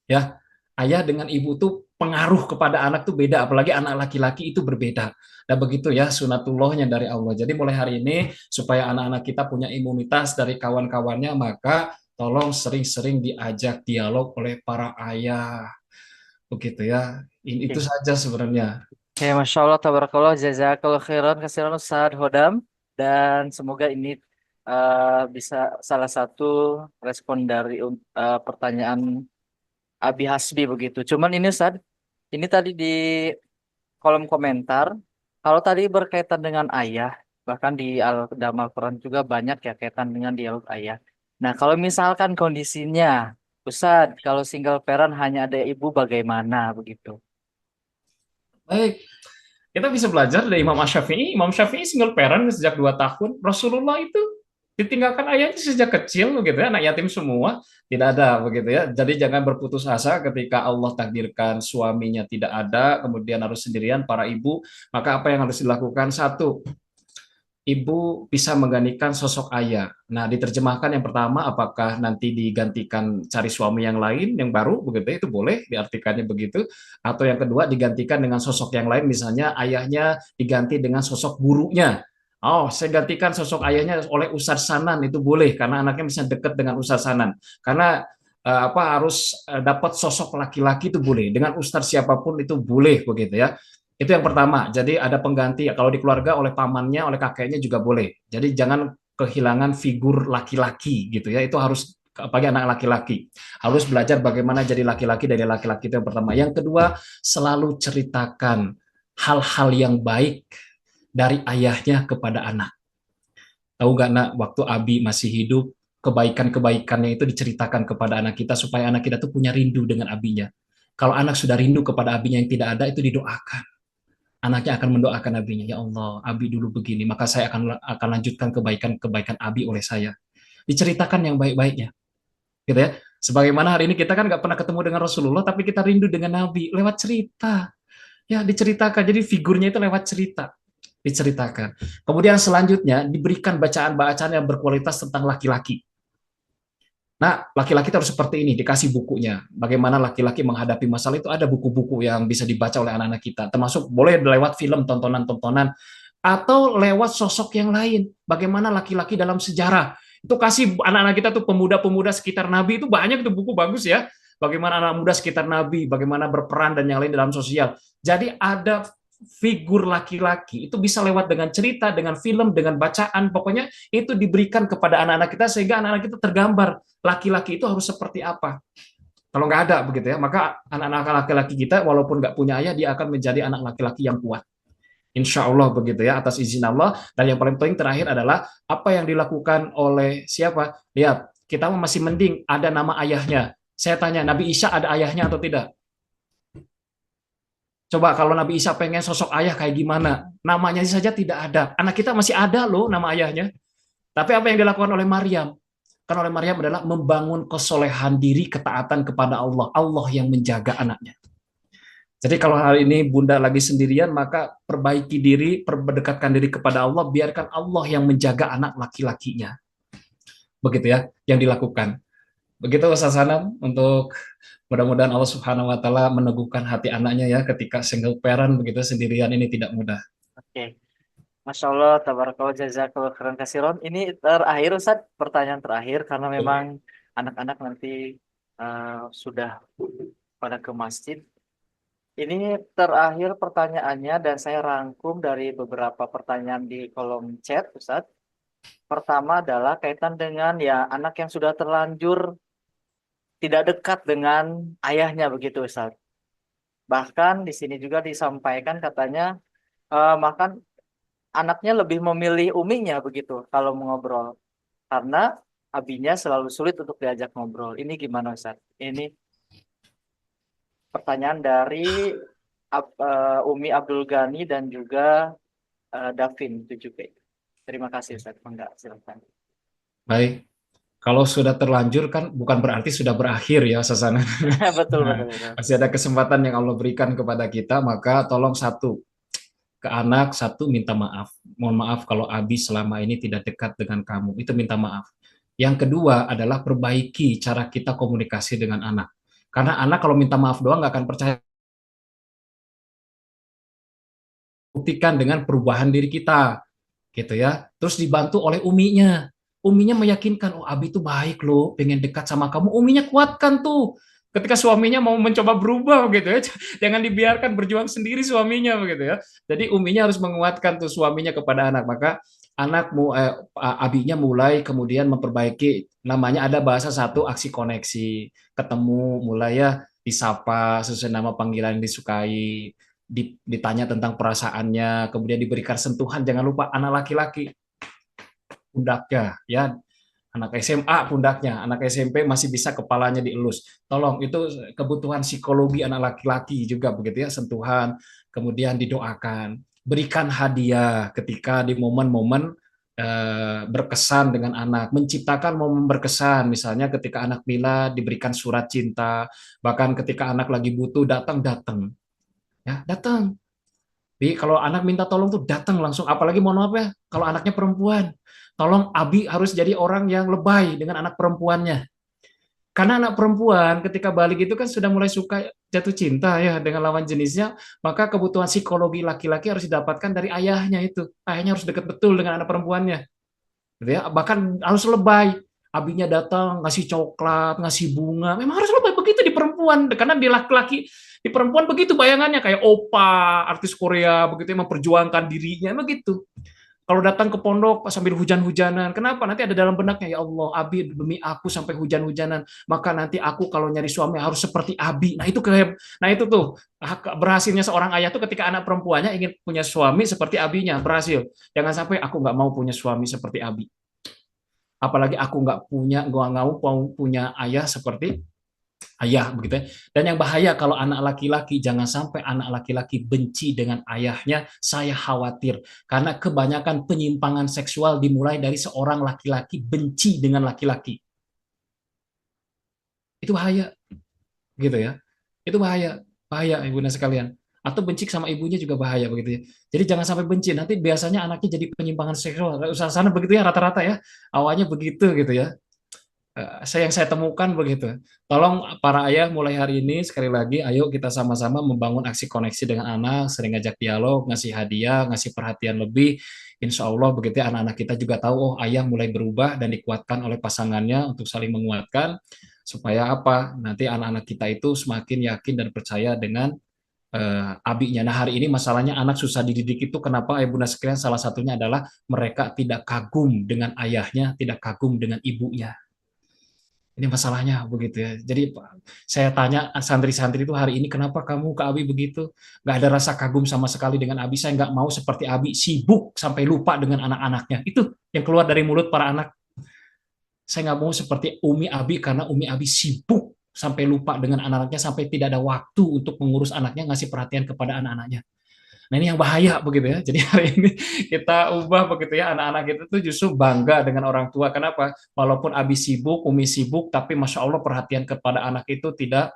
Ya, ayah dengan ibu tuh pengaruh kepada anak tuh beda, apalagi anak laki-laki itu berbeda. Dan begitu ya sunatullahnya dari Allah. Jadi mulai hari ini supaya anak-anak kita punya imunitas dari kawan-kawannya, maka tolong sering-sering diajak dialog oleh para ayah. Begitu ya. Itu saja sebenarnya. Oke, Masya Allah, tabarakallah, jazakallah khairan, kasihan Ustaz Hodam. Dan semoga ini bisa salah satu respon dari pertanyaan Abi Hasbi begitu. Cuman ini Ustaz, ini tadi di kolom komentar, kalau tadi berkaitan dengan ayah, bahkan di dalam Al-Quran juga banyak ya kaitan dengan dialog ayah. Nah, kalau misalkan kondisinya, Ustaz, kalau single parent hanya ada ibu bagaimana begitu? Baik, kita bisa belajar dari Imam Syafi'i. Imam Syafi'i single parent sejak 2 tahun. Rasulullah itu ditinggalkan ayahnya sejak kecil begitu ya, anak yatim semua, tidak ada begitu ya. Jadi jangan berputus asa ketika Allah takdirkan suaminya tidak ada, kemudian harus sendirian para ibu, maka apa yang harus dilakukan? Satu, ibu bisa menggantikan sosok ayah. Nah, diterjemahkan yang pertama, apakah nanti digantikan cari suami yang lain yang baru begitu, itu boleh diartikannya begitu, atau yang kedua digantikan dengan sosok yang lain, misalnya ayahnya diganti dengan sosok gurunya. Oh, saya gantikan sosok ayahnya oleh Ustadz Sanan, itu boleh karena anaknya bisa dekat dengan Ustadz Sanan. Karena harus dapat sosok laki-laki itu boleh, dengan Ustadz siapapun itu boleh begitu ya. Itu yang pertama. Jadi ada pengganti, kalau di keluarga oleh pamannya, oleh kakeknya juga boleh. Jadi jangan kehilangan figur laki-laki gitu ya. Itu harus bagi anak laki-laki. Harus belajar bagaimana jadi laki-laki dari laki-laki, itu yang pertama. Yang kedua, selalu ceritakan hal-hal yang baik dari ayahnya kepada anak. Tahu nggak nak, waktu Abi masih hidup, kebaikan-kebaikannya itu diceritakan kepada anak kita supaya anak kita tuh punya rindu dengan abinya. Kalau anak sudah rindu kepada abinya yang tidak ada, itu didoakan. Anaknya akan mendoakan abinya, ya Allah, Abi dulu begini, maka saya akan lanjutkan kebaikan-kebaikan Abi oleh saya. Diceritakan yang baik-baiknya, gitu ya. Sebagaimana hari ini kita kan nggak pernah ketemu dengan Rasulullah, tapi kita rindu dengan Nabi lewat cerita. Ya, diceritakan. Jadi figurnya itu lewat cerita, diceritakan. Kemudian selanjutnya diberikan bacaan-bacaan yang berkualitas tentang laki-laki. Nah, laki-laki harus seperti ini, dikasih bukunya. Bagaimana laki-laki menghadapi masalah itu, ada buku-buku yang bisa dibaca oleh anak-anak kita. Termasuk boleh lewat film, tontonan-tontonan, atau lewat sosok yang lain. Bagaimana laki-laki dalam sejarah. Itu kasih anak-anak kita tuh pemuda-pemuda sekitar Nabi, itu banyak tuh buku bagus ya. Bagaimana anak muda sekitar Nabi, bagaimana berperan dan yang lain dalam sosial. Jadi ada figur laki-laki itu bisa lewat dengan cerita, dengan film, dengan bacaan, pokoknya itu diberikan kepada anak-anak kita sehingga anak-anak kita tergambar laki-laki itu harus seperti apa. Kalau nggak ada begitu ya, maka anak-anak laki-laki kita walaupun nggak punya ayah, dia akan menjadi anak laki-laki yang kuat. Insya Allah begitu ya, atas izin Allah. Dan yang paling penting terakhir adalah apa yang dilakukan oleh siapa? Lihat, kita masih mending ada nama ayahnya. Saya tanya, Nabi Isa ada ayahnya atau tidak? Coba kalau Nabi Isa pengen sosok ayah kayak gimana? Namanya saja tidak ada. Anak kita masih ada loh nama ayahnya. Tapi apa yang dilakukan oleh Maryam? Kan oleh Maryam adalah membangun kesolehan diri, ketaatan kepada Allah. Allah yang menjaga anaknya. Jadi kalau hari ini Bunda lagi sendirian, maka perbaiki diri, berdekatkan diri kepada Allah, biarkan Allah yang menjaga anak laki-lakinya. Begitu ya, yang dilakukan. Begitu Ustaz Hanan, untuk mudah-mudahan Allah Subhanahu wa taala meneguhkan hati anaknya ya ketika single parent begitu sendirian ini tidak mudah. Oke. Masya Allah, tabarakallah, jazakallah khairan kasiron. Ini terakhir Ustaz, pertanyaan terakhir karena memang anak-anak nanti sudah pada ke masjid. Ini terakhir pertanyaannya dan saya rangkum dari beberapa pertanyaan di kolom chat Ustaz. Pertama adalah kaitan dengan ya anak yang sudah terlanjur tidak dekat dengan ayahnya begitu Ustaz. Bahkan di sini juga disampaikan katanya makan anaknya lebih memilih uminya begitu kalau mengobrol karena abinya selalu sulit untuk diajak ngobrol. Ini gimana Ustaz? Ini pertanyaan dari Umi Abdul Ghani dan juga Davin 7P. Terima kasih Ustaz. Enggak, silakan. Baik. Kalau sudah terlanjur kan bukan berarti sudah berakhir ya Sasana. Betul, Nah, betul. masih ada kesempatan yang Allah berikan kepada kita, maka tolong satu, ke anak, satu minta maaf. Mohon maaf kalau Abi selama ini tidak dekat dengan kamu. Itu minta maaf. Yang kedua adalah perbaiki cara kita komunikasi dengan anak. Karena anak kalau minta maaf doang nggak akan percaya. Buktikan dengan perubahan diri kita, gitu ya. Terus dibantu oleh uminya. Uminya meyakinkan, oh Abi itu baik loh, pengen dekat sama kamu. Uminya kuatkan tuh. Ketika suaminya mau mencoba berubah gitu ya, jangan dibiarkan berjuang sendiri suaminya begitu ya. Jadi uminya harus menguatkan tuh suaminya kepada anak. Maka abinya mulai kemudian memperbaiki, namanya ada bahasa satu aksi koneksi, ketemu mulai ya disapa sesuai nama panggilan yang disukai, ditanya tentang perasaannya, kemudian diberikan sentuhan. Jangan lupa anak laki-laki pundaknya ya, anak SMA pundaknya, anak SMP masih bisa kepalanya dielus. Tolong, itu kebutuhan psikologi anak laki-laki juga begitu ya, sentuhan, kemudian didoakan. Berikan hadiah ketika di momen-momen berkesan dengan anak, menciptakan momen berkesan, misalnya ketika anak Mila diberikan surat cinta, bahkan ketika anak lagi butuh datang ya, datang. Jadi kalau anak minta tolong tuh datang langsung, apalagi mohon maaf ya, kalau anaknya perempuan, tolong Abi harus jadi orang yang lebay dengan anak perempuannya. Karena anak perempuan ketika balik itu kan sudah mulai suka jatuh cinta ya dengan lawan jenisnya, maka kebutuhan psikologi laki-laki harus didapatkan dari ayahnya itu. Ayahnya harus dekat betul dengan anak perempuannya. Gitu ya, bahkan harus lebay. Abinya datang ngasih coklat, ngasih bunga, memang harus lebay begitu di perempuan, karena di laki-laki, di perempuan begitu bayangannya kayak opa, artis Korea begitu yang memperjuangkan dirinya begitu. Kalau datang ke pondok sambil hujan-hujanan, kenapa? Nanti ada dalam benaknya, ya Allah, Abi demi aku sampai hujan-hujanan, maka nanti aku kalau nyari suami harus seperti Abi. Nah itu tuh berhasilnya seorang ayah tuh ketika anak perempuannya ingin punya suami seperti Abinya, berhasil. Jangan sampai aku nggak mau punya suami seperti Abi. Apalagi aku nggak mau punya ayah seperti ayah begitu ya. Dan yang bahaya kalau anak laki-laki, jangan sampai anak laki-laki benci dengan ayahnya. Saya khawatir karena kebanyakan penyimpangan seksual dimulai dari seorang laki-laki benci dengan laki-laki. Itu bahaya gitu ya. Itu bahaya, bahaya ibunda sekalian. Atau benci sama ibunya juga bahaya begitu ya. Jadi jangan sampai benci, nanti biasanya anaknya jadi penyimpangan seksual. Usaha sana begitu ya rata-rata ya. Awalnya begitu gitu ya. Yang saya temukan begitu. Tolong para ayah mulai hari ini sekali lagi, ayo kita sama-sama membangun aksi koneksi dengan anak, sering ngajak dialog, ngasih hadiah, ngasih perhatian lebih. Insya Allah begitu ya, anak-anak kita juga tahu, oh ayah mulai berubah dan dikuatkan oleh pasangannya untuk saling menguatkan, supaya apa? Nanti anak-anak kita itu semakin yakin dan percaya dengan abinya. Nah hari ini masalahnya anak susah dididik itu kenapa? Bunda sekalian, salah satunya adalah mereka tidak kagum dengan ayahnya, tidak kagum dengan ibunya. Ini masalahnya begitu ya. Jadi saya tanya santri-santri itu hari ini, kenapa kamu ke Abi begitu? Nggak ada rasa kagum sama sekali dengan Abi. Saya nggak mau seperti Abi, sibuk sampai lupa dengan anak-anaknya. Itu yang keluar dari mulut para anak. Saya nggak mau seperti Umi Abi, karena Umi Abi sibuk sampai lupa dengan anak-anaknya, sampai tidak ada waktu untuk mengurus anaknya, ngasih perhatian kepada anak-anaknya. Nah ini yang bahaya begitu ya. Jadi hari ini kita ubah begitu ya, anak-anak itu tuh justru bangga dengan orang tua. Kenapa? Walaupun Abi sibuk, Umi sibuk, tapi Masya Allah perhatian kepada anak itu tidak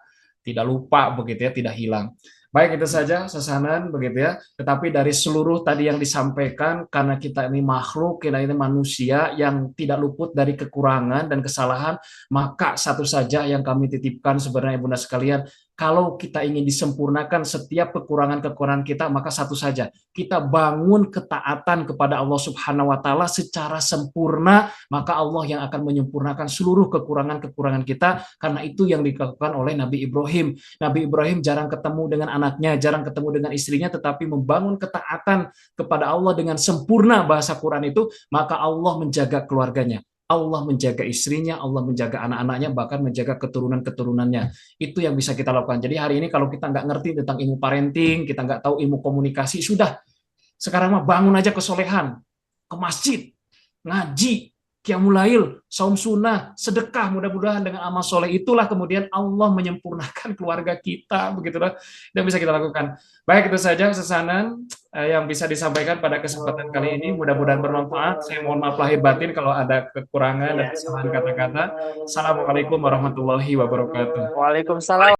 lupa begitu ya, tidak hilang. Baik, itu saja Sasanan begitu ya. Tetapi dari seluruh tadi yang disampaikan, karena kita ini makhluk, kita ini manusia yang tidak luput dari kekurangan dan kesalahan, maka satu saja yang kami titipkan sebenarnya Bunda sekalian, kalau kita ingin disempurnakan setiap kekurangan-kekurangan kita, maka satu saja, kita bangun ketaatan kepada Allah Subhanahu wa taala secara sempurna, maka Allah yang akan menyempurnakan seluruh kekurangan-kekurangan kita, karena itu yang dilakukan oleh Nabi Ibrahim. Nabi Ibrahim jarang ketemu dengan anaknya, jarang ketemu dengan istrinya, tetapi membangun ketaatan kepada Allah dengan sempurna bahasa Quran itu, maka Allah menjaga keluarganya. Allah menjaga istrinya, Allah menjaga anak-anaknya, bahkan menjaga keturunan-keturunannya. Itu yang bisa kita lakukan. Jadi hari ini kalau kita nggak ngerti tentang ilmu parenting, kita nggak tahu ilmu komunikasi, sudah. Sekarang mah bangun aja kesolehan, ke masjid, ngaji, qiyamul saum sunnah, sedekah, mudah-mudahan dengan amal soleh itulah kemudian Allah menyempurnakan keluarga kita, begitulah yang bisa kita lakukan. Baik, itu saja Sasanan yang bisa disampaikan pada kesempatan kali ini, mudah-mudahan bermanfaat. Saya mohon maaf lahir batin kalau ada kekurangan dan kesalahan kata-kata. Assalamualaikum warahmatullahi wabarakatuh. Waalaikumsalam.